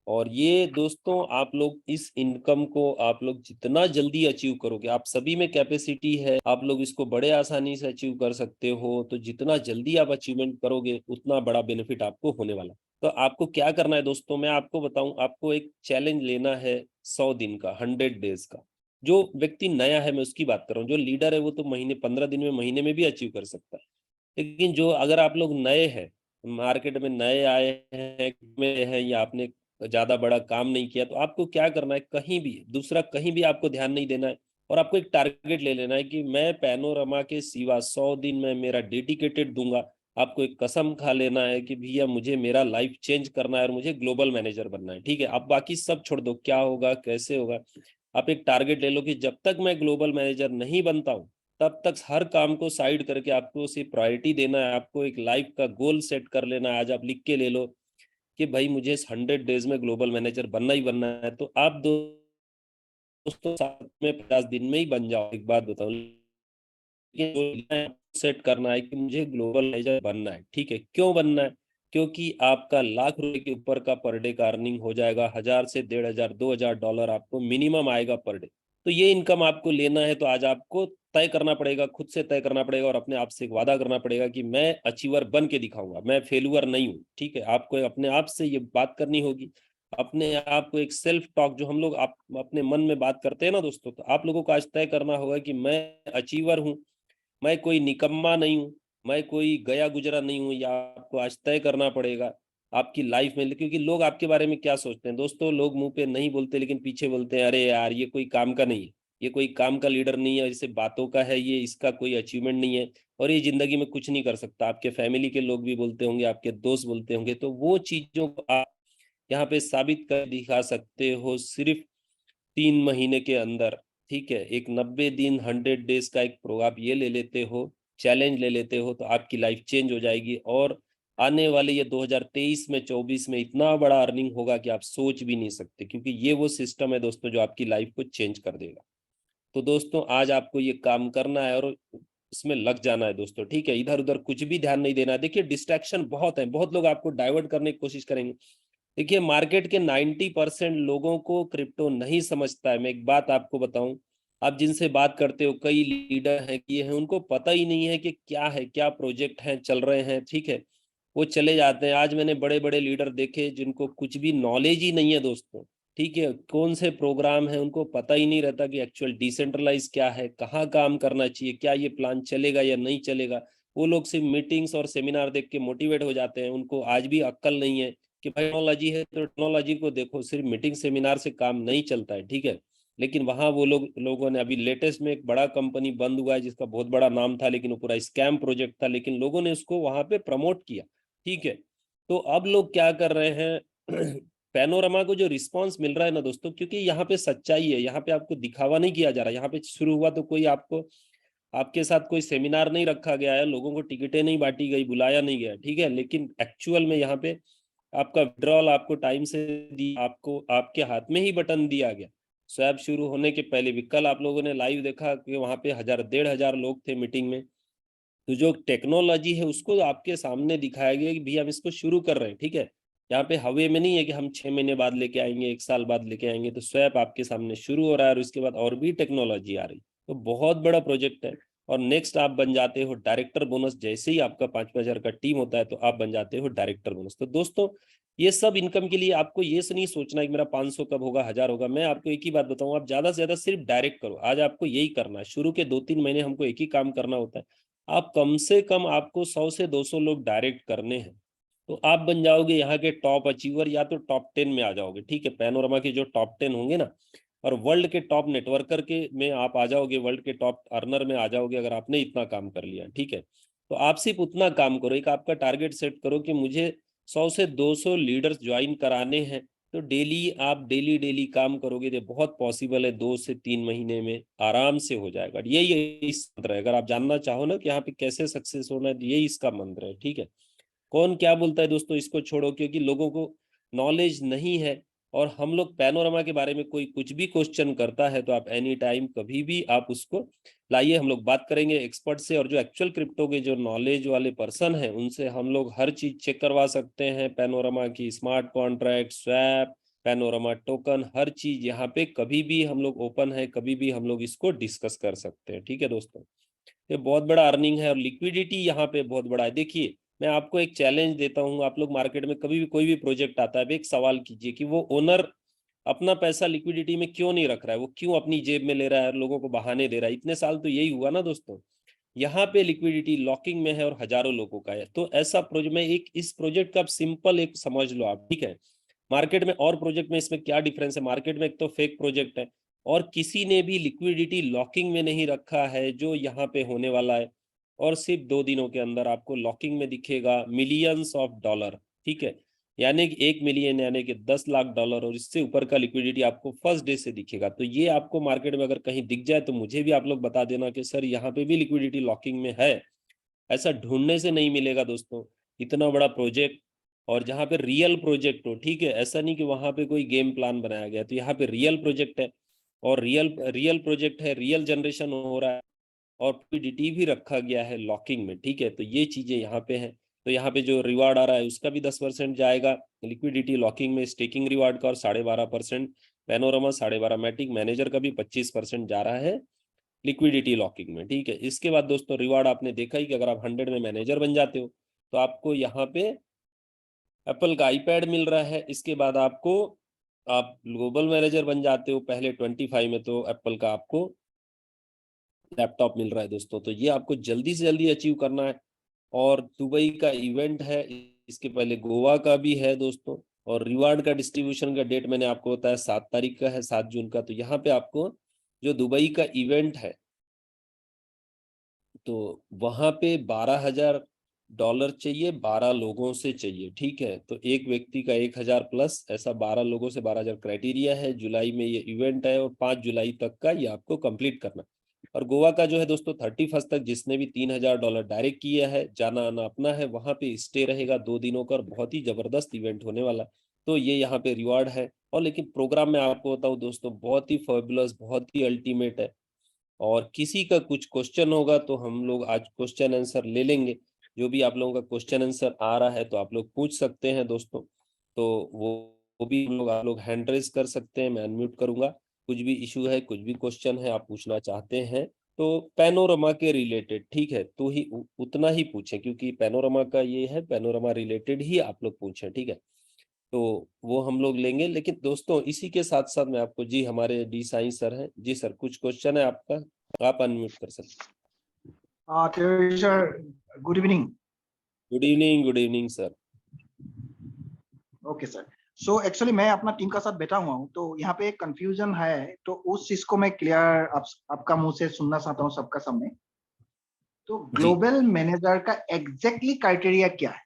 और ये दोस्तों, आप लोग इस इनकम को आप लोग जितना जल्दी अचीव करोगे, आप सभी में कैपेसिटी है, आप लोग इसको बड़े आसानी से अचीव कर सकते हो। तो जितना जल्दी आप अचीवमेंट करोगे, उतना बड़ा बेनिफिट आपको होने वाला है। तो आपको क्या करना है दोस्तों, मैं आपको बताऊं, आपको एक चैलेंज लेना है 100 दिन का, 100 डेज का। जो व्यक्ति नया है, मैं उसकी बात कर रहा हूँ। जो लीडर है वो तो महीने, 15 दिन में, महीने में भी अचीव कर सकता है। लेकिन जो, अगर आप लोग नए हैं, मार्केट में नए आए हैं, में हैं, या आपने ज्यादा बड़ा काम नहीं किया, तो आपको क्या करना है, कहीं भी दूसरा, कहीं भी आपको ध्यान नहीं देना है। और आपको एक टारगेट ले लेना है कि मैं पैनोरमा के सिवा 100 दिन में मेरा डेडिकेटेड दूंगा। आपको एक कसम खा लेना है कि भैया मुझे मेरा लाइफ चेंज करना है और मुझे ग्लोबल मैनेजर बनना है। ठीक है, आप बाकी सब छोड़ दो, क्या होगा कैसे होगा। आप एक टारगेट ले लो कि जब तक मैं ग्लोबल मैनेजर नहीं बनता हूँ, तब तक हर काम को साइड करके आपको सिर्फ प्रायोरिटी देना है। आपको एक लाइफ का गोल सेट कर लेना है। आज आप लिख के ले लो कि भाई मुझे 100 डेज में ग्लोबल मैनेजर बनना ही बनना है। तो आप दोस्तों साथ में 50 दिन में ही बन जाओ। एक बात बताओ, लेकिन सेट करना है कि मुझे ग्लोबल मैनेजर बनना है। ठीक है, क्यों बनना है? क्योंकि आपका लाख रुपए के ऊपर का पर डे का अर्निंग हो जाएगा। 1000 से 1500, $2000 आपको मिनिमम आएगा पर डे। तो ये इनकम आपको लेना है, तो आज आपको तय करना पड़ेगा, खुद से तय करना पड़ेगा, और अपने आप से एक वादा करना पड़ेगा कि मैं अचीवर बन के दिखाऊंगा, मैं फेलुअर नहीं हूँ। ठीक है, आपको अपने आप से ये बात करनी होगी। अपने आप को एक सेल्फ टॉक, जो हम लोग आप अपने मन में बात करते हैं ना दोस्तों, तो आप लोगों को आज तय करना होगा कि मैं अचीवर हूँ, मैं कोई निकम्मा नहीं हूँ, मैं कोई गया गुजरा नहीं हूँ। या आपको आज तय करना पड़ेगा आपकी लाइफ में। क्योंकि लोग आपके बारे में क्या सोचते हैं दोस्तों, लोग मुंह पे नहीं बोलते, लेकिन पीछे बोलते हैं, अरे यार ये कोई काम का नहीं है, ये कोई काम का लीडर नहीं है, इसे बातों का है, ये इसका कोई अचीवमेंट नहीं है, और ये जिंदगी में कुछ नहीं कर सकता। आपके फैमिली के लोग भी बोलते होंगे, आपके दोस्त बोलते होंगे। तो वो चीजों को आप यहाँ पे साबित कर दिखा सकते हो सिर्फ 3 महीने के अंदर। ठीक है, एक 90 दिन, 100 डेज का एक प्रोग्राम ये ले लेते हो, चैलेंज ले लेते हो, तो आपकी लाइफ चेंज हो जाएगी। और आने वाले ये 2023 में, 24 में इतना बड़ा अर्निंग होगा कि आप सोच भी नहीं सकते। क्योंकि ये वो सिस्टम है दोस्तों जो आपकी लाइफ को चेंज कर देगा। तो दोस्तों आज आपको ये काम करना है और इसमें लग जाना है दोस्तों। ठीक है, इधर उधर कुछ भी ध्यान नहीं देना है। देखिए, डिस्ट्रैक्शन बहुत है, बहुत लोग आपको डाइवर्ट करने की कोशिश करेंगे। देखिए, मार्केट के 90% लोगों को क्रिप्टो नहीं समझता है। मैं एक बात आपको बताऊं, आप जिनसे बात करते हो, कई लीडर हैं किए हैं, उनको पता ही नहीं है कि क्या है, क्या प्रोजेक्ट हैं चल रहे हैं। ठीक है, वो चले जाते हैं। आज मैंने बड़े बड़े लीडर देखे जिनको कुछ भी नॉलेज ही नहीं है दोस्तों। ठीक है, कौन से प्रोग्राम है उनको पता ही नहीं रहता कि एक्चुअल डिसेंट्रलाइज क्या है, कहाँ काम करना चाहिए, क्या ये प्लान चलेगा या नहीं चलेगा। वो लोग सिर्फ मीटिंग्स और सेमिनार देख के मोटिवेट हो जाते हैं। उनको आज भी अक्ल नहीं है कि भाई टेक्नोलॉजी है तो टेक्नोलॉजी को देखो, सिर्फ मीटिंग सेमिनार से काम नहीं चलता है। ठीक है, लेकिन वहां वो लोगों ने, अभी लेटेस्ट में एक बड़ा कंपनी बंद हुआ है जिसका बहुत बड़ा नाम था, लेकिन वो पूरा स्कैम प्रोजेक्ट था, लेकिन लोगों ने उसको वहां पे प्रमोट किया। ठीक है, तो अब लोग क्या कर रहे हैं पैनोरमा को जो रिस्पांस मिल रहा है ना दोस्तों, क्योंकि यहाँ पे सच्चाई है, यहाँ पे आपको दिखावा नहीं किया जा रहा। यहाँ पे शुरू हुआ तो कोई आपको, आपके साथ कोई सेमिनार नहीं रखा गया है, लोगों को टिकटें नहीं बांटी गई, बुलाया नहीं गया, ठीक है, लेकिन एक्चुअल में यहाँ पे आपका विड्रॉल आपको टाइम से दी, आपको आपके हाथ में ही बटन दिया गया। स्वैप शुरू होने के पहले भी कल आप लोगों ने लाइव देखा कि वहां पे 1000 1500 लोग थे मीटिंग में। तो जो टेक्नोलॉजी है उसको आपके सामने दिखाया गया कि भैया हम इसको शुरू कर रहे हैं, ठीक है। यहाँ पे हवे में नहीं है कि हम 6 महीने बाद लेके आएंगे, 1 साल बाद लेके आएंगे। तो स्वैप आपके सामने शुरू हो रहा है और उसके बाद और भी टेक्नोलॉजी आ रही। तो बहुत बड़ा प्रोजेक्ट है। और नेक्स्ट आप बन जाते हो डायरेक्टर बोनस। जैसे ही आपका 5,000 का टीम होता है तो आप बन जाते हो डायरेक्टर बोनस। तो दोस्तों ये सब इनकम के लिए आपको ये से नहीं सोचना है कि मेरा 500 कब होगा, 1000 होगा। मैं आपको एक ही बात बताऊं, आप ज्यादा से ज्यादा सिर्फ डायरेक्ट करो। आज आपको यही करना है। शुरू के 2-3 महीने हमको एक ही काम करना होता है। आप कम से कम आपको 100 से 200 लोग डायरेक्ट करने हैं। तो आप बन जाओगे यहाँ के टॉप अचीवर, या तो टॉप 10 में आ जाओगे, ठीक है। पैनोरमा के जो टॉप 10 होंगे ना, और वर्ल्ड के टॉप नेटवर्कर के में आप आ जाओगे, वर्ल्ड के टॉप अर्नर में आ जाओगे, अगर आपने इतना काम कर लिया, ठीक है। तो आप सिर्फ उतना काम करो। एक आपका टारगेट सेट करो कि मुझे 100 से 200 लीडर्स ज्वाइन कराने हैं। तो डेली आप डेली डेली काम करोगे तो बहुत पॉसिबल है 2 से 3 महीने में आराम से हो जाएगा। यही इस मंत्र है। अगर आप जानना चाहो ना कि यहाँ पे कैसे सक्सेस होना है, तो यही इसका मंत्र है, ठीक है। कौन क्या बोलता है दोस्तों इसको छोड़ो, क्योंकि लोगों को नॉलेज नहीं है। और हम लोग पैनोरमा के बारे में कोई कुछ भी क्वेश्चन करता है तो आप एनी टाइम कभी भी आप उसको लाइए, हम लोग बात करेंगे एक्सपर्ट से। और जो एक्चुअल क्रिप्टो के जो नॉलेज वाले पर्सन हैं उनसे हम लोग हर चीज चेक करवा सकते हैं। पैनोरमा की smart contract, swap, Panorama token, हर चीज यहाँ पे कभी भी हम लोग ओपन है, कभी भी हम लोग इसको डिस्कस कर सकते हैं, ठीक है दोस्तों। ये बहुत बड़ा अर्निंग है और लिक्विडिटी यहाँ पे बहुत बड़ा है। देखिए मैं आपको एक चैलेंज देता हूँ, आप लोग मार्केट में कभी भी कोई भी प्रोजेक्ट आता है, एक सवाल कीजिए कि वो ओनर अपना पैसा लिक्विडिटी में क्यों नहीं रख रहा है, वो क्यों अपनी जेब में ले रहा है, लोगों को बहाने दे रहा है। इतने साल तो यही हुआ ना दोस्तों। यहाँ पे लिक्विडिटी लॉकिंग में है और हजारों लोगों का है। तो ऐसा प्रोजेक्ट में एक इस प्रोजेक्ट का आप सिंपल एक समझ लो आप, ठीक है। मार्केट में और प्रोजेक्ट में इसमें क्या डिफरेंस है? मार्केट में एक तो फेक प्रोजेक्ट है और किसी ने भी लिक्विडिटी लॉकिंग में नहीं रखा है जो यहाँ पे होने वाला है। और सिर्फ 2 दिनों के अंदर आपको लॉकिंग में दिखेगा मिलियंस ऑफ डॉलर, ठीक है। यानी कि 1 मिलियन यानी कि 10 लाख डॉलर और इससे ऊपर का लिक्विडिटी आपको फर्स्ट डे से दिखेगा। तो ये आपको मार्केट में अगर कहीं दिख जाए तो मुझे भी आप लोग बता देना कि सर यहाँ पे भी लिक्विडिटी लॉकिंग में है। ऐसा ढूंढने से नहीं मिलेगा दोस्तों। इतना बड़ा प्रोजेक्ट और जहाँ पे रियल प्रोजेक्ट हो, ठीक है। ऐसा नहीं कि वहां पे कोई गेम प्लान बनाया गया। तो यहाँ पे रियल प्रोजेक्ट है और रियल रियल प्रोजेक्ट है, रियल जनरेशन हो रहा है और लिक्विडिटी भी रखा गया है लॉकिंग में, ठीक है। तो ये चीजें यहाँ पे हैं। तो यहाँ पे जो रिवार्ड आ रहा है उसका भी 10% जाएगा लिक्विडिटी लॉकिंग में, स्टेकिंग रिवार्ड का, और 12.5% पैनोरमा, 12.5 मैटिक मैनेजर का भी 25% जा रहा है लिक्विडिटी लॉकिंग में, ठीक है। इसके बाद दोस्तों रिवार्ड आपने देखा ही कि अगर आप 100 में मैनेजर बन जाते हो तो आपको यहाँ पे एप्पल का आईपैड मिल रहा है। इसके बाद आपको आप ग्लोबल मैनेजर बन जाते हो। पहले 25 में तो एप्पल का आपको लैपटॉप मिल रहा है दोस्तों। तो ये आपको जल्दी से जल्दी अचीव करना है। और दुबई का इवेंट है, इसके पहले गोवा का भी है दोस्तों। और रिवार्ड का डिस्ट्रीब्यूशन का डेट मैंने आपको बताया 7 तारीख का है, 7 जून का। तो यहाँ पे आपको जो दुबई का इवेंट है तो वहां पे $12,000 चाहिए, 12 लोगों से चाहिए, ठीक है। तो एक व्यक्ति का 1,000 प्लस, ऐसा 12 लोगों से 12,000 क्राइटेरिया है। जुलाई में ये इवेंट है और 5 जुलाई तक का ये आपको कंप्लीट करना। और गोवा का जो है दोस्तों 31 तक जिसने भी $3,000 डायरेक्ट किया है, जाना आना अपना है, वहां पे स्टे रहेगा 2 दिनों का और बहुत ही जबरदस्त इवेंट होने वाला। तो ये यहाँ पे रिवार्ड है। और लेकिन प्रोग्राम में आपको बताऊँ दोस्तों बहुत ही फॉर्बुलस, बहुत ही अल्टीमेट है। और किसी का कुछ क्वेश्चन होगा तो हम लोग आज क्वेश्चन आंसर ले लेंगे। जो भी आप लोगों का क्वेश्चन आंसर आ रहा है तो आप लोग पूछ सकते हैं दोस्तों। तो वो भी हम लोग आप लोग हैंड रेज कर सकते हैं, मैं अनम्यूट करूंगा। कुछ भी इशू है, कुछ भी क्वेश्चन है आप पूछना चाहते हैं तो पैनोरमा के रिलेटेड, ठीक है, तो ही उतना ही पूछें, क्योंकि पैनोरमा का ये है, पैनोरमा रिलेटेड ही आप लोग पूछें, ठीक है। तो वो हम लोग लेंगे। लेकिन दोस्तों इसी के साथ साथ मैं आपको, जी हमारे डी साइंस सर हैं, जी सर कुछ क्वेश्चन है आपका, आप अनम्यूट कर सकते Sir, good evening. हैं। Good evening sir. Okay sir. So actually मैं अपना टीम का साथ बैठा हुआ हूँ, तो यहाँ पे एक कंफ्यूजन है, तो उस चीज को मैं क्लियर आपका मुंह से सुनना चाहता हूँ सबका सामने। तो जी ग्लोबल मैनेजर का एग्जैक्टली क्राइटेरिया क्या है?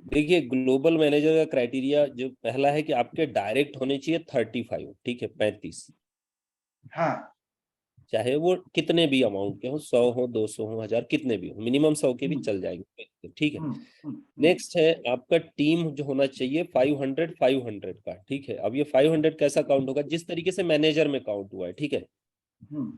देखिए ग्लोबल मैनेजर का क्राइटेरिया जो पहला है कि आपके डायरेक्ट होने चाहिए 35, ठीक है, 35, हाँ। चाहे वो कितने भी अमाउंट के हो, 100 हो, 200 हो, 1000, कितने भी हो, मिनिमम 100 के भी हम्म, चल जाएंगे, ठीक है। हम्म, हम्म, नेक्स्ट है आपका टीम जो होना चाहिए 500 500 का, ठीक है। अब ये 500 कैसा काउंट होगा, जिस तरीके से मैनेजर में काउंट हुआ है, ठीक है। हम्म,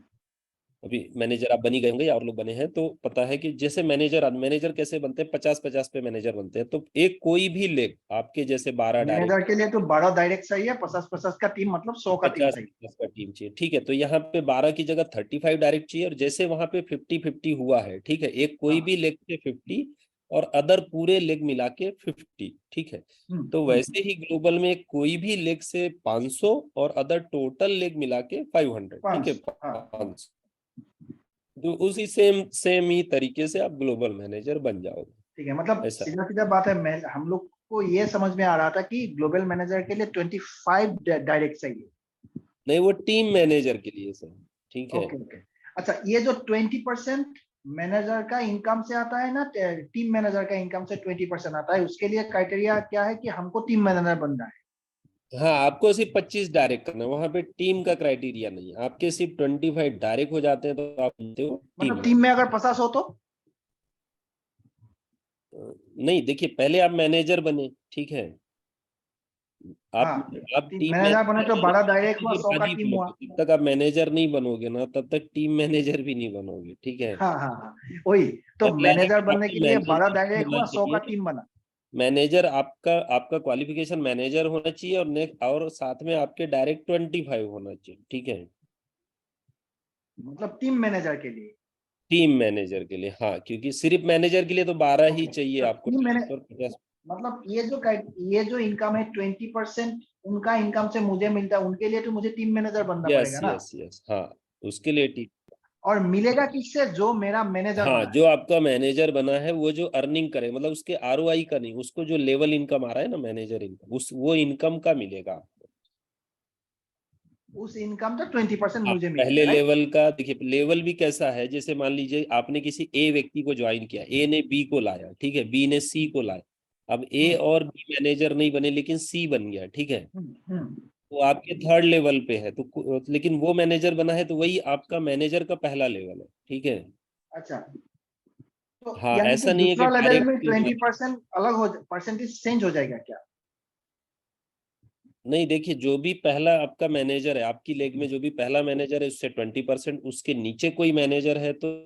अभी मैनेजर आप बनी गए होंगे या और लोग बने हैं तो पता है कि जैसे मैनेजर कैसे बनते हैं, 50-50 पे मैनेजर बनते हैं। तो एक कोई भी लेग आपके जैसे 12 मैनेजर के लिए तो 12 डायरेक्ट सही है, 50-50 का टीम मतलब 100 का टीम 50 सही। 50 का टीम चाहिए, ठीक है। तो यहाँ पे 12 की जगह 35 डायरेक्ट चाहिए, और जैसे वहां पे 50-50 हुआ है, ठीक है, एक कोई हाँ। भी लेग पे 50 और अदर पूरे लेग मिला के 50, ठीक है। हम्म, तो वैसे ही ग्लोबल में कोई भी लेग से 500 और अदर टोटल लेग मिला के 500, ठीक है, 500। हाँ, हाँ। 500। तो उसी सेम सेम ही तरीके से आप ग्लोबल मैनेजर बन जाओगे, ठीक है, मतलब ऐसा है। सीधा सीधा बात है, मैं हम लोग को ये समझ में आ रहा था कि ग्लोबल मैनेजर के लिए 25 डायरेक्ट सही है। नहीं, वो टीम मैनेजर के लिए सर, ठीक है। Okay, okay. अच्छा, ये जो 20% मैनेजर का इनकम से आता है ना, टीम मैनेजर का इनकम से 20% आता है, उसके लिए क्राइटेरिया क्या है कि हमको टीम मैनेजर बनना है? हाँ, आपको सिर्फ 25 डायरेक्ट करना है, वहां पे टीम का क्राइटेरिया नहीं है। आपके सिर्फ 25 डायरेक्ट हो जाते हैं तो आप बनते हो टीम मतलब में। टीम में अगर 50 हो तो? नहीं, देखिए पहले आप मैनेजर बने, ठीक है। आप हाँ, आप टीम मैनेजर बने तो 12 डायरेक्ट हुआ, मैनेजर 100 बाद का ही टीम हुआ। बनोगे, जब तक आप मैनेजर नहीं बनोगे ना तब तक टीम मैनेजर भी नहीं बनोगे, ठीक है। हाँ, हाँ, हाँ, वही। तो पहले है मैनेजर कि बनने के आपको लिए 12 मैनेजर डायरेक्ट होना हुआ, 100 का चाहिए। टीम बना। मैनेजर आपका आपका क्वालिफिकेशन मैनेजर होना चाहिए, और नेक्स्ट और साथ में आपके डायरेक्ट 25 होना चाहिए, ठीक है। मतलब टीम मैनेजर के लिए। टीम मैनेजर के लिए हाँ, क्योंकि सिर्फ मैनेजर के लिए तो 12 ही ओके, चाहिए तो आपको टीम मैने डायरेक्ट, और 50। मतलब ये जो इनकम है 20% उनका इनकम से मुझे मिलता है, उनके लिए तो मुझे टीम मैनेजर बनना यस पड़ेगा ना? यस यस, हाँ, उसके लिए टीम। और मिलेगा किससे? जो मेरा मैनेजर हाँ, बना है। जो आपका मैनेजर बना है वो जो अर्निंग करे, मतलब उसके आरओआई का नहीं, उसको जो लेवल इनकम आ रहा है ना, मैनेजर इनकम, उस वो इनकम का मिलेगा आपको। उस इनकम का 20% हाँ, मुझे मिलेगा, पहले राइट? लेवल का देखिए, लेवल भी कैसा है, जैसे मान लीजिए आपने किसी ए व्यक्ति को ज्वाइन किया, ए ने बी को लाया, ठीक है, बी ने सी को लाया। अब ए हम्म, और बी मैनेजर नहीं बने लेकिन सी बन गया, ठीक है। हम्म, हम्म। वो आपके थर्ड लेवल पे है, तो लेकिन वो मैनेजर बना है तो वही आपका मैनेजर का पहला लेवल है, ठीक है। अच्छा, तो हाँ, यानी कि ऐसा नहीं है कि दूसरा लेवल में डायरेक्ट। 20% अलग हो, परसेंटेज चेंज हो जाएगा क्या? नहीं, देखिए जो भी पहला आपका मैनेजर है, आपकी लेग में जो भी पहला मैनेजर है उससे 20%, उसके नीचे कोई मैनेजर है तो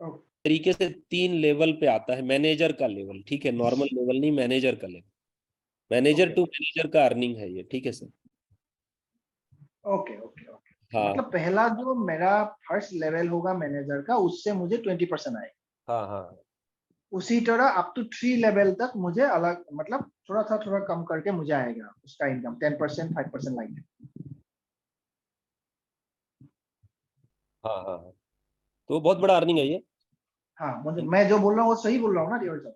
ओके, तरीके से 3 लेवल पे आता है मैनेजर का लेवल, ठीक है, नॉर्मल लेवल नहीं, मैनेजर का level. Manager okay, to manager का अर्निंग है ये, ठीक है सर। Okay, okay, okay. हाँ मतलब पहला जो मेरा फर्स्ट लेवल होगा मैनेजर का, उससे मुझे 20% आएगा। हाँ हाँ उसी तरह अप टू 3 लेवल तक मुझे अलग, मतलब थोड़ा कम करके मुझे आएगा उसका इनकम, 10%, 5% लाइक। हाँ हाँ हाँ। तो बहुत बड़ा अर्निंग है ये। हाँ, मुझे, मैं जो बोल रहा हूँ वो सही बोल रहा हूँ ना रियल साहब?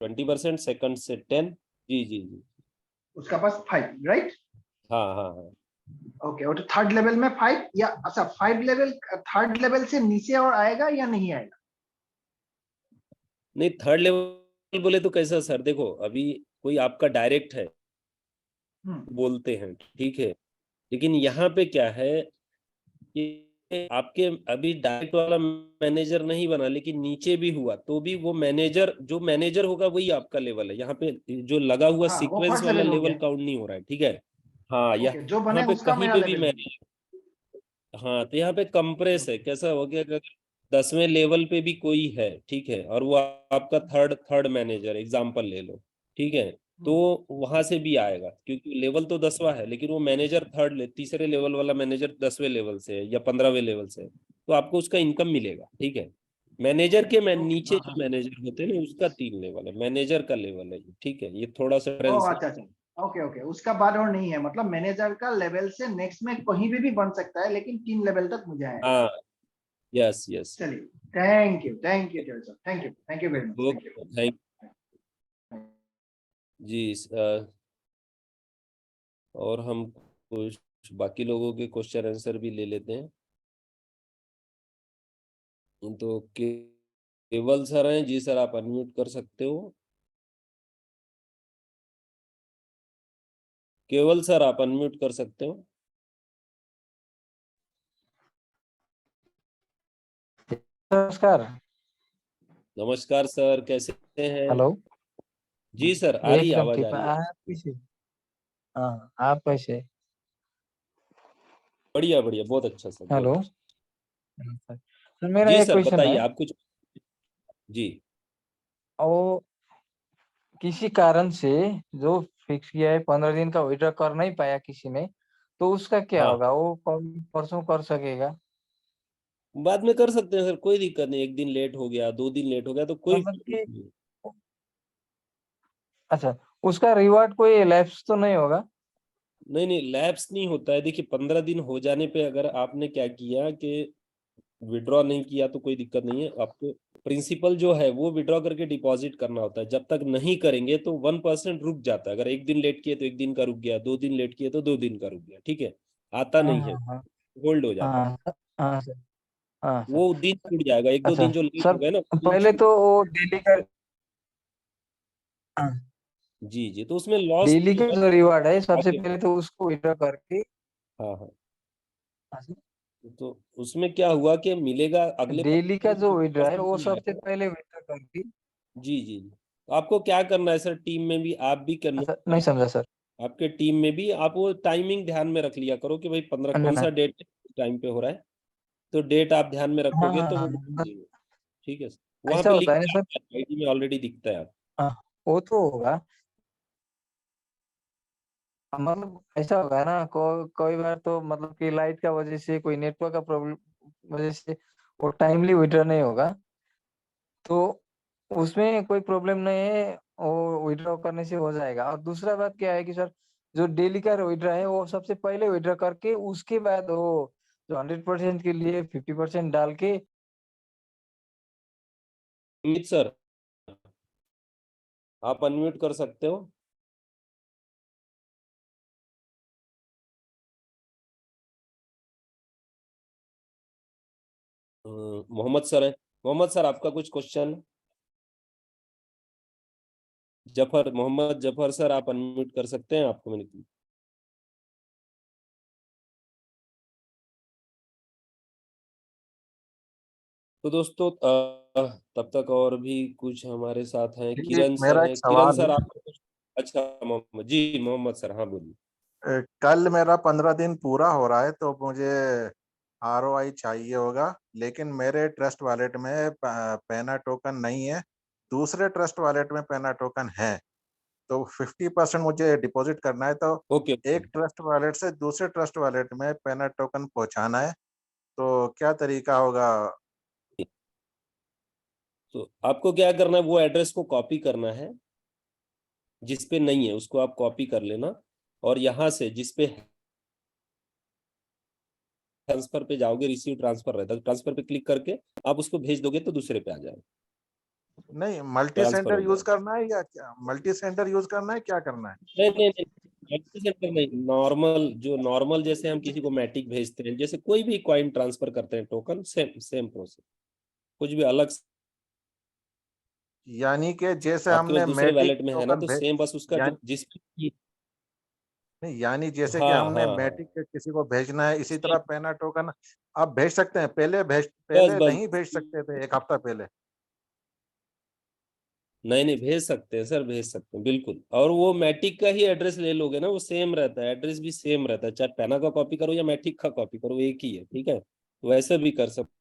20% सेकंड से 10। जी जी जी। उसका पास 5, राइट? हाँ हाँ हाँ। ओके, और थर्ड लेवल में 5, या अच्छा 5 लेवल, थर्ड लेवल से नीचे और आएगा या नहीं आएगा? नहीं, थर्ड लेवल बोले तो कैसा सर, देखो अभी कोई आपका डायरेक्ट है, हम्म। बोलते हैं, ठीक है। लेकिन यहाँ पे क्या है कि आपके अभी डायरेक्ट वाला मैनेजर नहीं बना, लेकिन नीचे भी हुआ तो भी वो मैनेजर, जो मैनेजर होगा वही आपका लेवल है। यहाँ पे जो लगा हुआ हाँ, वो सीक्वेंस फर्स्ट वाला लेवल हो लेवल गया। काउंट नहीं हो रहा है, ठीक है। हाँ, ओके, जो यहाँ बने पे उसका कहीं मेरा पे भी लेवल हो मैनेजर, हाँ, तो यहाँ पे कंप्रेस है, कैसा हो गया कि अगर 10वें लेवल पे भी कोई है, ठीक है, और वो आपका थर्ड थर्ड मैनेजर एग्जाम्पल ले लो, ठीक है, तो गया। वहां से भी आएगा, क्योंकि लेवल तो 10वां है लेकिन वो मैनेजर तीसरे लेवल वाला मैनेजर 10वें लेवल से है या 15वें लेवल से है, तो आपको उसका इनकम मिलेगा, ठीक है। मैनेजर के ओके, नीचे हाँ, जो हाँ। मैनेजर होते हैं ना, उसका 3 लेवल है, मैनेजर का लेवल है ये, ठीक है, ये थोड़ा सा ओ, डिफरेंस है। अच्छा, अच्छा। ओके, ओके, उसका बाद और नहीं है, मतलब मैनेजर का लेवल से नेक्स्ट में कहीं भी बन सकता है, लेकिन 3 लेवल तक मुझे आएगा। हाँ, यस यस। चलिए, thank you sir, thank you very much, thank okay, thank you. जी। और हम कुछ बाकी लोगों के क्वेश्चन आंसर भी ले लेते हैं। तो केवल सर हैं जी सर, आप अनम्यूट कर सकते हो। केवल सर आप अनम्यूट कर सकते हो। नमस्कार। नमस्कार सर, कैसे हैं? हेलो। जी सर, आ रही है, एकदम आवाज आ ठीक है। रही है। आप कैसे? हाँ, आप कैसे? बढ़िया बढ़िया, बहुत अच्छा सर, बहुत हेलो। अच्छा। सर मेरा जी एक सर क्वेश्चन बताइए, है। आप कुछ। जी। वो किसी कारण से जो फिक्स किया है 15 दिन का विड्रॉ कर नहीं पाया किसी ने, तो उसका क्या हाँ, होगा? वो कल परसों कर सकेगा? बाद में कर सकते हैं सर, कोई दिक्कत नहीं। एक दिन लेट हो गया, 2 दिन लेट हो गया तो कोई मतलब कि नहीं। अच्छा, उसका रिवार्ड कोई लैप्स तो नहीं होगा? नहीं नहीं, लैप्स नहीं होता है। देखिए 15 दिन हो जाने पे अगर आपने क्या किया कि विड्रॉ नहीं किया तो कोई दिक्कत नहीं है आपको। प्रिंसिपल जो है वो विड्रॉ करके डिपॉजिट करना होता है। जब तक नहीं करेंगे तो 1% रुक जाता है। अगर एक दिन लेट किए तो एक दिन का रुक गया, 2 दिन लेट किए तो 2 दिन का रुक गया, ठीक है। आता हाँ नहीं है, हाँ हाँ होल्ड हो जाता है। हाँ सर। हाँ सर। हाँ सर। वो दिन छूट जाएगा, एक दो अच्छा दिन जो लेट सर, हो गए ना, वो दिन पहले छूट। तो वो डेली का, हाँ, जी जी, तो उसमें लॉस डेली नहीं का जो रिवार्ड है सबसे होगा। पहले तो उसको विड्रॉ करके। हाँ हाँ, हाँ सर। तो उसमें क्या हुआ कि मिलेगा अगले डेली का 15 दिन जो विड्रॉ है 50% वो मिल सबसे जाएगा। पहले विड्रॉ करके। जी जी जी, तो आपको क्या करना है सर, टीम में भी आप भी करना। अच्छा, नहीं समझा सर। आपके टीम में भी आप वो टाइमिंग ध्यान में रख लिया करो कि भाई 15 ना कौन ना। सा डेट टाइम पे हो रहा है। तो डेट आप ध्यान में हाँ रखोगे हाँ तो हाँ वो बस ठीक है सर। वहां ऐसा पे होता लिख है ना के सर। आता है, आईडी में ऑलरेडी दिखता है आप। हाँ, वो तो होगा। मतलब ऐसा होगा ना, कोई बार तो मतलब कि लाइट का वजह से, कोई नेटवर्क का प्रॉब्लम वजह से वो टाइमली विड्रॉ नहीं होगा, तो उसमें कोई प्रॉब्लम नहीं है, वो विड्रॉ करने से हो जाएगा। और दूसरा बात क्या है कि सर, जो डेली का विड्रॉ है वो सबसे पहले विड्रॉ करके उसके बाद वो जो 100% के लिए 50% डाल के। अमित सर, आप अनम्यूट कर सकते हो। मोहम्मद सर है। मोहम्मद सर, आपका कुछ क्वेश्चन? जफर, मोहम्मद जफर सर, आप अनम्यूट कर सकते हैं, आपको मैंने। तो दोस्तों तब तक और भी कुछ हमारे साथ हैं। जी, किरण सर मेरा एक हैं, किरण सवाल सर है। आप। अच्छा मोहम्मद जी, मोहम्मद सर, हाँ बोलिए। कल मेरा 15 दिन पूरा हो रहा है तो मुझे ROI चाहिए होगा, लेकिन मेरे ट्रस्ट वॉलेट में पैना टोकन नहीं है। दूसरे ट्रस्ट वॉलेट में पैना टोकन है, तो 50% मुझे डिपॉजिट करना है। तो ओके ओके। एक ट्रस्ट वॉलेट से दूसरे ट्रस्ट वॉलेट में पैना टोकन पहुंचाना है, तो क्या तरीका होगा? तो आपको क्या करना है, वो एड्रेस को कॉपी करना है। जिस पे नहीं है उसको आप कॉपी कर लेना, और यहाँ से जिस पे ट्रांसफर पे जाओगे, रिसीव ट्रांसफर रहता है, ट्रांसफर पे क्लिक करके आप उसको भेज दोगे तो दूसरे पे आ जाएगा, नहीं, मल्टी ट्रांसफर सेंटर हो यूज जाएगा। करना है या क्या? मल्टी सेंटर यूज करना है, क्या करना है? नहीं नहीं नहीं, मल्टी सेंटर नहीं, नॉर्मल, जो नॉर्मल जैसे हम किसी को मैटिक भेजते हैं, जैसे कोई भी कॉइन ट्रांसफर करते हैं, टोकन, सेम सेम प्रोसेस। कुछ भी अलग। यानी कि जैसे आपके पास हमने दूसरे मैटिक वैलेट में है ना, टोकन तो भेज सेम बस उसका जो यानी जिस। नहीं, यानी जैसे कि हाँ हमने हाँ हाँ, मैटिक के किसी को भेजना है, इसी तरह सेम। पेना टोकन आप भेज सकते हैं। बस पहले बस। नहीं भेज सकते थे, एक हफ्ता पहले। नहीं नहीं, भेज सकते हैं सर, भेज सकते हैं बिल्कुल। और वो मैटिक का ही एड्रेस ले लोगे ना, वो सेम रहता है, एड्रेस भी सेम रहता है, चाहे पेना का कॉपी करो या मैटिक का कॉपी करो, एक ही है, ठीक है। वैसे भी कर सकते,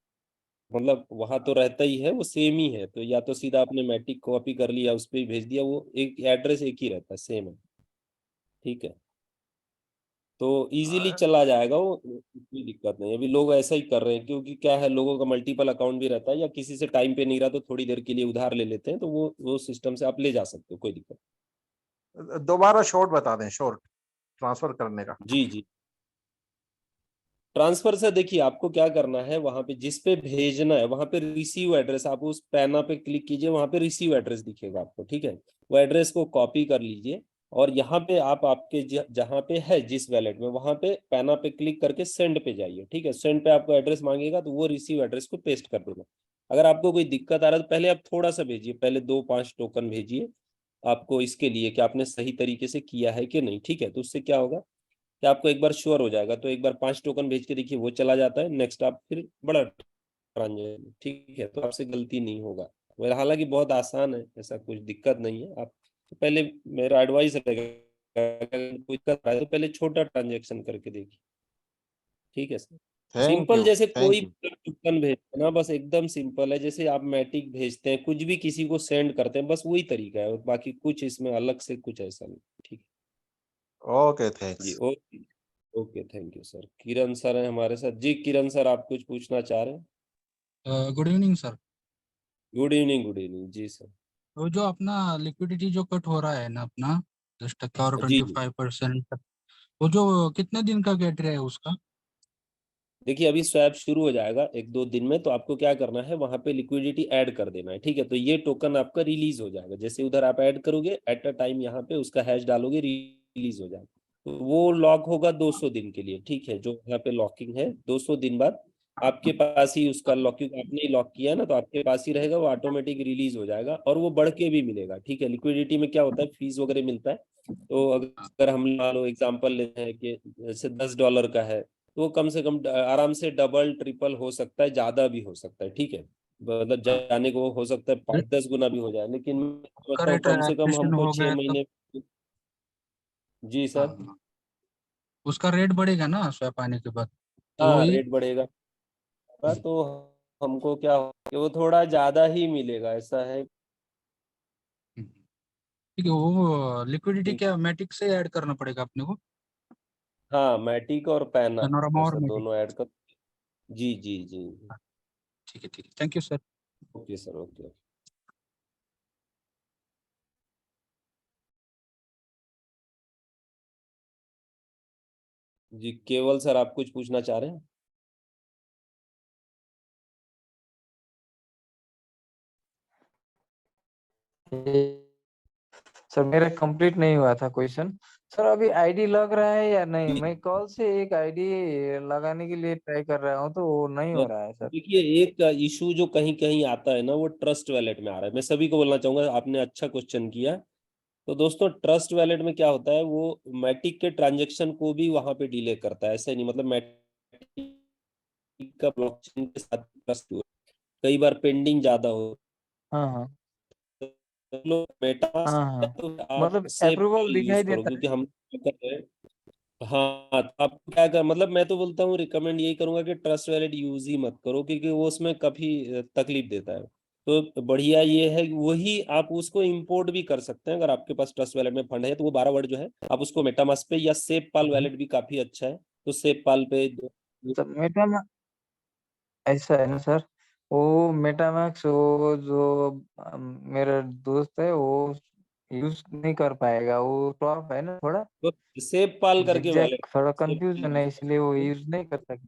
मतलब वहां तो रहता ही है, वो सेम ही है। तो या तो सीधा आपने मैटिक कॉपी कर लिया, उस पर ही भेज दिया, वो एक एड्रेस एक ही रहता है, सेम है, ठीक है। तो इजीली चला जाएगा वो, कोई दिक्कत नहीं। अभी लोग ऐसा ही कर रहे हैं, क्योंकि क्या है, लोगों का मल्टीपल अकाउंट भी रहता है, या किसी से टाइम पे नहीं रहा तो थोड़ी देर के लिए उधार ले लेते हैं, तो वो सिस्टम से आप ले जा सकते हो, कोई दिक्कत। दोबारा शॉर्ट बता दें, शॉर्ट ट्रांसफर करने का। जी जी, ट्रांसफर से देखिए आपको क्या करना है, वहां पे जिस पे भेजना है वहां पे रिसीव एड्रेस, आप उस पैना पे क्लिक कीजिए, वहां पे रिसीव एड्रेस दिखेगा आपको, ठीक है। वो एड्रेस को कॉपी कर लीजिए, और यहाँ पे आप आपके जहाँ पे है जिस वैलेट में, वहां पे पैना पे क्लिक करके सेंड पे जाइए, ठीक है। सेंड पे आपको एड्रेस मांगेगा तो वो रिसीव एड्रेस को पेस्ट कर देना। अगर आपको कोई दिक्कत आ रहा है तो पहले आप थोड़ा सा भेजिए, पहले 2-5 टोकन भेजिए आपको इसके लिए कि आपने सही तरीके से किया है कि नहीं, ठीक है। तो उससे क्या होगा कि आपको एक बार श्योर हो जाएगा। तो एक बार 5 टोकन भेज के देखिए, वो चला जाता है, नेक्स्ट आप फिर बड़ा ट्रांजेक्शन, ठीक है। तो आपसे गलती नहीं होगा। हालांकि बहुत आसान है, ऐसा कुछ दिक्कत नहीं है। आप तो पहले मेरा एडवाइस रहेगा, अगर कोई दिक्कत आए तो पहले छोटा ट्रांजेक्शन करके देखिए, ठीक है सर। थैंक सिंपल, यू, जैसे थैंक कोई यू। टोकन भेजते हैं ना, बस एकदम सिंपल है। जैसे आप मैटिक भेजते हैं, कुछ भी किसी को सेंड करते हैं, बस वही तरीका है, और बाकी कुछ इसमें अलग से कुछ ऐसा नहीं, ठीक ओके, है जी। Thanks. Okay, okay, thank you sir. Kiran sir है हमारे साथ जी। किरण सर, आप कुछ पूछना चाह रहे हैं? Good evening sir. Good evening, good evening जी सर। वो जो अपना लिक्विडिटी जो कट हो रहा है ना अपना 10% और जी जी, 25%, वो जो कितने दिन का क्राइटेरिया है उसका? देखिए अभी स्वैप शुरू हो जाएगा 1-2 दिन में, तो आपको क्या करना है, वहां पे लिक्विडिटी ऐड कर देना है, ठीक है। तो ये टोकन आपका रिलीज हो जाएगा, जैसे उधर आप ऐड करोगे एट अ टाइम, यहाँ पे उसका हैश डालोगे, रिलीज हो जाएगा। तो वो लॉक होगा 200 दिन के लिए, ठीक है। जो यहाँ पे लॉकिंग है 200 दिन बाद आपके पास ही उसका लॉकिंग, आपने ही लॉक किया है ना, तो आपके पास ही रहेगा, वो ऑटोमेटिक रिलीज हो जाएगा, और वो बढ़ के भी मिलेगा, ठीक है। लिक्विडिटी में क्या होता है, फीस वगैरह मिलता है। तो अगर हम मान लो एग्जाम्पल लेते हैं कि जैसे $10 का है, तो वो कम से कम आराम से डबल ट्रिपल हो सकता है, ज्यादा भी हो सकता है, ठीक है। मतलब जाने को हो सकता है 5-10 गुना भी हो जाए, लेकिन मैं उसका समझता हूँ रेट कम से कम एप्रिसिएशन हमको हो छह गया तो? महीने जी सर। हाँ, उसका रेट बढ़ेगा ना स्वैप आने के बाद, तो हाँ, वही। रेट बढ़ेगा, तो हमको क्या हो कि वो थोड़ा ज्यादा ही मिलेगा, ऐसा है। ठीक है, वो लिक्विडिटी ठीक, क्या मैटिक से ऐड करना पड़ेगा अपने को? हाँ, मैटिक और पैना, पैनोरामा और ऐसा मैटिक। दोनों ऐड कर। जी जी जी। ठीक है, ठीक है, thank you sir. Okay sir, okay. जी केवल सर, आप कुछ पूछना चाह रहे हैं? सर मेरा कंप्लीट नहीं हुआ था क्वेश्चन। सर अभी आईडी लग रहा है या नहीं? जी, मैं कल से एक आईडी लगाने के लिए ट्राई कर रहा हूँ तो वो नहीं हो रहा है सर। देखिए एक इशू जो कहीं कहीं आता है ना, वो ट्रस्ट वैलेट में आ रहा है। मैं सभी को बोलना चाहूंगा, आपने अच्छा क्वेश्चन किया। तो दोस्तों, ट्रस्ट वैलेट में क्या होता है, वो मैटिक के ट्रांजेक्शन को भी वहां पे डिले करता है, ऐसे नहीं, मतलब मैटिक का ब्लॉकचेन के साथ ट्रस्ट कई बार पेंडिंग ज्यादा हो, हाँ हाँ तो लोग हाँ मेटामास्क हाँ, तो आप मतलब सेप अप्रूवल यूज दिखाई करो, देता है। क्योंकि हम क्या कर रहे हैं। हाँ, तो आप क्या कर, मतलब मैं तो बोलता हूँ, रिकमेंड यही करूंगा कि ट्रस्ट वैलेट यूज ही मत करो, क्योंकि वो उसमें काफी तकलीफ देता है। तो बढ़िया ये है कि वही आप उसको इंपोर्ट भी कर सकते हैं, अगर आपके पास ट्रस्ट वैलेट में फंड है तो वो 12 वर्ड जो है आप उसको मेटामास्क पे, या सेप पाल हम्म। वैलेट भी काफी अच्छा है, तो सेप पाल पे सर मेटा ऐसा है ना सर, वो मेटामैक्स वो जो मेरा दोस्त है वो यूज नहीं कर पाएगा, वो टॉप है ना थोड़ा, तो सेप पाल करके वैलेट, जिगजैग थोड़ा सेप पाल कंफ्यूजन यूज है कर इसलिए वो सकते हो। यूज नहीं कर सकते।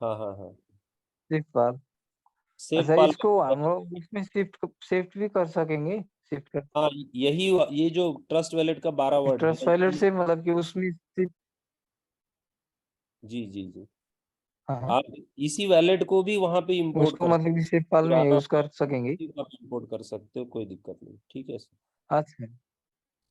हाँ हाँ हाँ, सिर्फ बात। सेप अच्छा, पाल इसको हम लोग इसमें शिफ्ट शिफ्ट भी कर सकेंगे, शिफ्ट कर हाँ, यही ये जो ट्रस्ट वैलेट का 12 वर्ड ट्रस्ट है पायलट से, मतलब कि उसमें शिफ्ट। जी जी जी, हाँ हाँ, आप इसी वैलेट को भी वहां पे इंपोर्ट उसको कर मतलब सकते कि शिफ्ट पाल हो, में पुराना यूज कर सकेंगे। आप इंपोर्ट कर सकते हो, कोई दिक्कत नहीं, ठीक है सर। अच्छा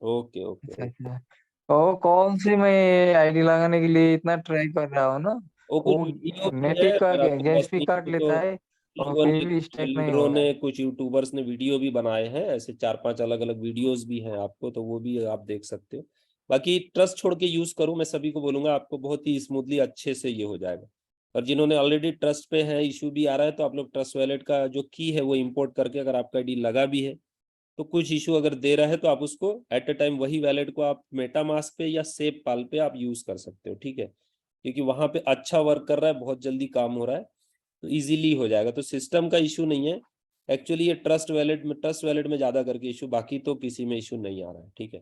ओके ओके अच्छा ओके। अच्छा। और कौन से मैं आईडी लगाने के लिए इतना ट्राई कर रहा हूँ ना, वो कुछ वो वीडियो भी है, मेटिक का अगर आपके गैस पास भी नहीं काट है तो लेता है और लोगों फिर ने, भी कुछ स्टेक नहीं लीडरों हो रहा ने, है। कुछ यूट्यूबर्स ने वीडियो भी बनाए हैं, ऐसे 4-5 अलग अलग वीडियोस भी हैं आपको, तो वो भी आप देख सकते हो। बाकी ट्रस्ट छोड़ के यूज करो, मैं सभी को बोलूंगा, आपको बहुत ही स्मूथली अच्छे से ये हो जाएगा। और जिन्होंने ऑलरेडी ट्रस्ट पे है, इशू भी आ रहा है, तो आप लोग ट्रस्ट वैलेट का जो की है वो इंपोर्ट करके, अगर आपका आईडी लगा भी है तो कुछ इशू अगर दे रहा है, तो आप उसको एट अ टाइम वही वैलेट को आप मेटामास्क पे या सेप पाल पे आप यूज कर सकते हो, ठीक है। क्योंकि वहां पे अच्छा वर्क कर रहा है, बहुत जल्दी काम हो रहा है, तो इजीली हो जाएगा, तो सिस्टम का इशू नहीं है। एक्चुअली ये ट्रस्ट वैलेट में ज्यादा करके इशू, बाकी तो किसी में इशू नहीं आ रहा है, ठीक है।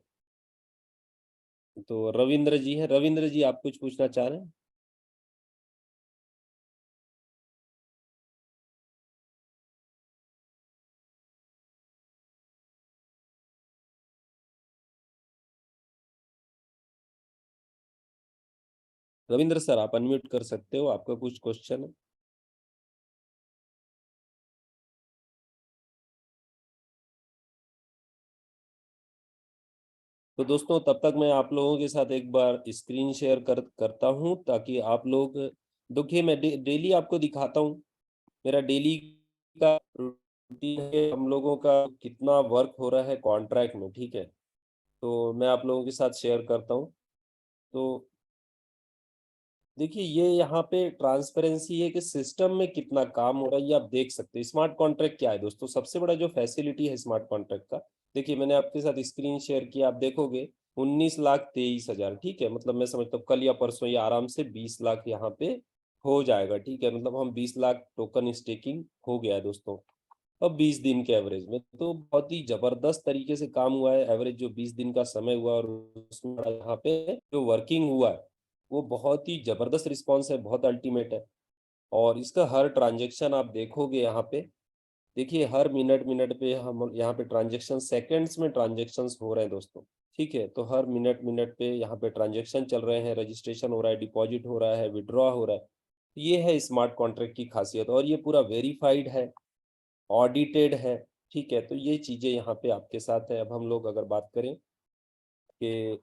तो रविंद्र जी हैं, रविंद्र जी आप कुछ पूछना चाह रहे हैं? रविंद्र सर, आप अनम्यूट कर सकते हो, आपका कुछ क्वेश्चन है? तो दोस्तों तब तक मैं आप लोगों के साथ एक बार स्क्रीन शेयर करता हूं, ताकि आप लोग देखिए, मैं डेली आपको दिखाता हूं मेरा डेली का रूटीन है, हम लोगों का कितना वर्क हो रहा है कॉन्ट्रैक्ट में, ठीक है। तो मैं आप लोगों के साथ शेयर करता हूँ। तो देखिए, ये यहाँ पे ट्रांसपेरेंसी है कि सिस्टम में कितना काम हो रहा है, ये आप देख सकते हैं। स्मार्ट कॉन्ट्रैक्ट क्या है दोस्तों, सबसे बड़ा जो फैसिलिटी है स्मार्ट कॉन्ट्रैक्ट का, देखिए मैंने आपके साथ स्क्रीन शेयर किया, आप देखोगे 19,23,000, ठीक है। मतलब मैं समझता हूँ कल या परसों ये आराम से 20 लाख यहाँ पे हो जाएगा, ठीक है। मतलब हम 20 लाख टोकन स्टेकिंग हो गया है दोस्तों, अब 20 दिन के एवरेज में। तो बहुत ही जबरदस्त तरीके से काम हुआ है। एवरेज जो 20 दिन का समय हुआ और उसमें यहाँ पे जो वर्किंग हुआ है वो बहुत ही जबरदस्त रिस्पॉन्स है, बहुत अल्टीमेट है। और इसका हर ट्रांजेक्शन आप देखोगे यहाँ पे, देखिए हर मिनट मिनट पे हम यहाँ पे ट्रांजेक्शन सेकंड्स में ट्रांजेक्शन्स हो रहे हैं दोस्तों, ठीक है। तो हर मिनट मिनट पे यहाँ पे ट्रांजेक्शन चल रहे हैं, रजिस्ट्रेशन हो रहा है, डिपॉजिट हो रहा है, विड्रॉ हो रहा है। ये है स्मार्ट कॉन्ट्रैक्ट की खासियत, और ये पूरा वेरीफाइड है, ऑडिटेड है, ठीक है। तो ये चीजें यहाँ पे आपके साथ है। अब हम लोग अगर बात करें कि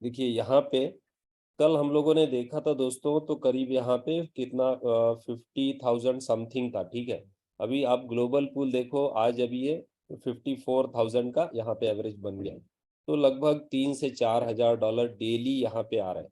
देखिए यहाँ पे कल हम लोगों ने देखा था दोस्तों, तो करीब यहाँ पे कितना 50,000 समथिंग था, ठीक है। अभी आप ग्लोबल पूल देखो, आज अभी ये 54,000 का यहाँ पे एवरेज बन गया। तो लगभग 3 से 4 हजार डॉलर डेली यहाँ पे आ रहा है।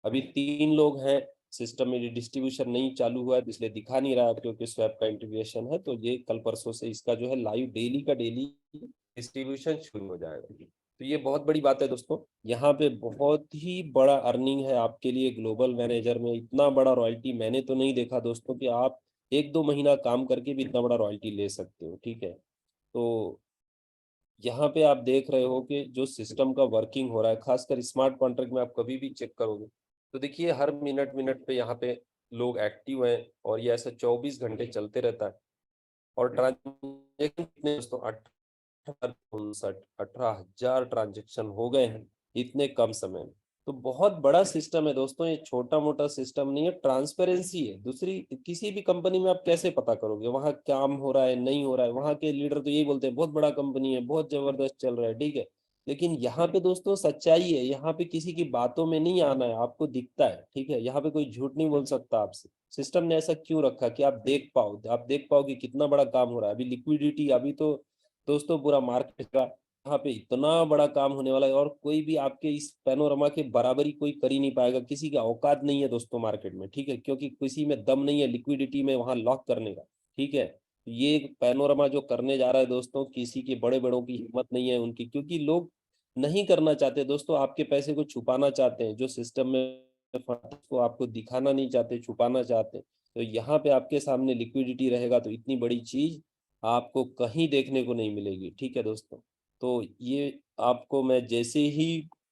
अभी 3 लोग हैं सिस्टम में, डिस्ट्रीब्यूशन नहीं चालू हुआ है तो इसलिए दिखा नहीं रहा है, क्योंकि स्वैप का इंटीग्रेशन है। तो ये कल परसों से इसका जो है लाइव डेली का डेली डिस्ट्रीब्यूशन शुरू हो जाएगा। तो ये बहुत बड़ी बात है दोस्तों, यहाँ पे बहुत ही बड़ा अर्निंग है आपके लिए। ग्लोबल मैनेजर में इतना बड़ा रॉयल्टी मैंने तो नहीं देखा दोस्तों, कि आप 1-2 महीना काम करके भी इतना बड़ा रॉयल्टी ले सकते हो, ठीक है। तो यहाँ पे आप देख रहे हो कि जो सिस्टम का वर्किंग हो रहा है, खासकर स्मार्ट कॉन्ट्रैक्ट में आप कभी भी चेक करोगे तो देखिए हर मिनट मिनट पे यहाँ पे लोग एक्टिव हैं, और ये ऐसा 24 घंटे चलते रहता है। और ट्रांजेक्शन कितने दोस्तों, 18,000 ट्रांजेक्शन हो गए हैं इतने कम समय में। तो बहुत बड़ा सिस्टम है दोस्तों, ये छोटा मोटा सिस्टम नहीं है। ट्रांसपेरेंसी है। दूसरी किसी भी कंपनी में आप कैसे पता करोगे वहां काम हो रहा है नहीं हो रहा है, वहां के लीडर तो यही बोलते हैं बहुत बड़ा कंपनी है, बहुत जबरदस्त चल रहा है, ठीक है। लेकिन यहाँ पे दोस्तों सच्चाई है, यहाँ पे किसी की बातों में नहीं आना है, आपको दिखता है, ठीक है। यहाँ पे कोई झूठ नहीं बोल सकता आपसे। सिस्टम ने ऐसा क्यों रखा कि आप देख पाओ कि कितना बड़ा काम हो रहा है। अभी लिक्विडिटी, अभी तो दोस्तों पूरा मार्केट का यहाँ पे इतना बड़ा काम होने वाला है, और कोई भी आपके इस पैनोरमा के बराबरी कोई कर ही नहीं पाएगा। किसी का औकात नहीं है दोस्तों मार्केट में, ठीक है, क्योंकि किसी में दम नहीं है लिक्विडिटी में वहां लॉक करने का, ठीक है। ये पैनोरमा जो करने जा रहा है दोस्तों, किसी के बड़े बड़ों की हिम्मत नहीं है उनकी, क्योंकि लोग नहीं करना चाहते दोस्तों, आपके पैसे को छुपाना चाहते हैं। जो सिस्टम में को आपको दिखाना नहीं चाहते, छुपाना चाहते हैं। तो यहाँ पे आपके सामने लिक्विडिटी रहेगा तो इतनी बड़ी चीज आपको कहीं देखने को नहीं मिलेगी, ठीक है दोस्तों। तो ये आपको मैं जैसे ही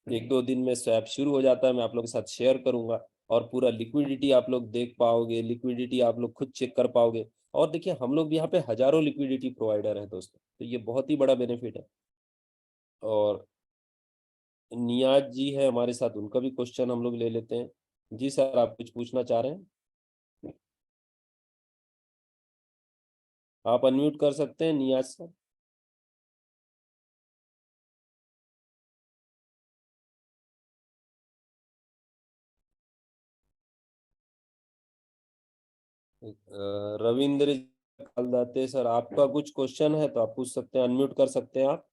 1-2 दिन में स्वैप शुरू हो जाता है मैं आप लोगों के साथ शेयर करूंगा, और पूरा लिक्विडिटी आप लोग देख पाओगे, लिक्विडिटी आप लोग खुद चेक कर पाओगे। और देखिए हम लोग यहाँ पे हजारों लिक्विडिटी प्रोवाइडर है दोस्तों, तो ये बहुत ही बड़ा बेनिफिट है। और नियाज जी है हमारे साथ, उनका भी क्वेश्चन हम लोग ले लेते हैं। जी सर, आप कुछ पूछना चाह रहे हैं? आप अनम्यूट कर सकते हैं नियाज सर। रविंद्र दाते सर, आपका कुछ क्वेश्चन है तो आप पूछ सकते हैं, अनम्यूट कर सकते हैं आप।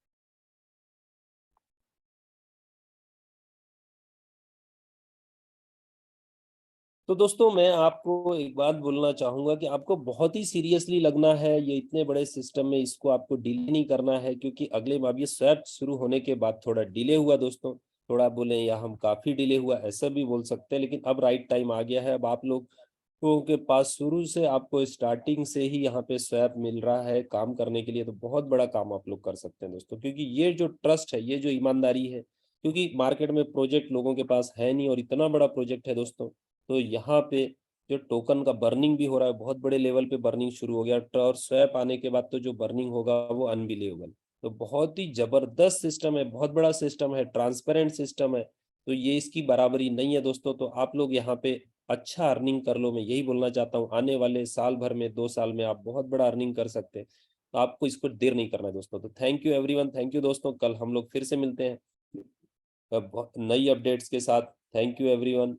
तो दोस्तों मैं आपको एक बात बोलना चाहूंगा कि आपको बहुत ही सीरियसली लगना है ये इतने बड़े सिस्टम में, इसको आपको डिले नहीं करना है, क्योंकि अगले अब ये स्वैप शुरू होने के बाद थोड़ा डिले हुआ दोस्तों, थोड़ा बोले या हम काफी डिले हुआ ऐसा भी बोल सकते हैं, लेकिन अब राइट टाइम आ गया है। अब आप लोगों के पास शुरू से आपको स्टार्टिंग से ही यहाँ पे स्वैप मिल रहा है काम करने के लिए, तो बहुत बड़ा काम आप लोग कर सकते हैं दोस्तों, क्योंकि ये जो ट्रस्ट है, ये जो ईमानदारी है, क्योंकि मार्केट में प्रोजेक्ट लोगों के पास है नहीं, और इतना बड़ा प्रोजेक्ट है दोस्तों। तो यहाँ पे जो टोकन का बर्निंग भी हो रहा है, बहुत बड़े लेवल पे बर्निंग शुरू हो गया, और स्वैप आने के बाद तो जो बर्निंग होगा वो अनबिलीवेबल। तो बहुत ही जबरदस्त सिस्टम है, बहुत बड़ा सिस्टम है, ट्रांसपेरेंट सिस्टम है। तो ये इसकी बराबरी नहीं है दोस्तों। तो आप लोग यहाँ पे अच्छा अर्निंग कर लो। मैं यही बोलना चाहता हूँ, आने वाले साल भर में 2 साल में आप बहुत बड़ा अर्निंग कर सकते हैं। तो आपको इसको देर नहीं करना दोस्तों। तो thank you everyone, thank you दोस्तों। कल हम लोग फिर से मिलते हैं नई अपडेट्स के साथ। Thank you everyone.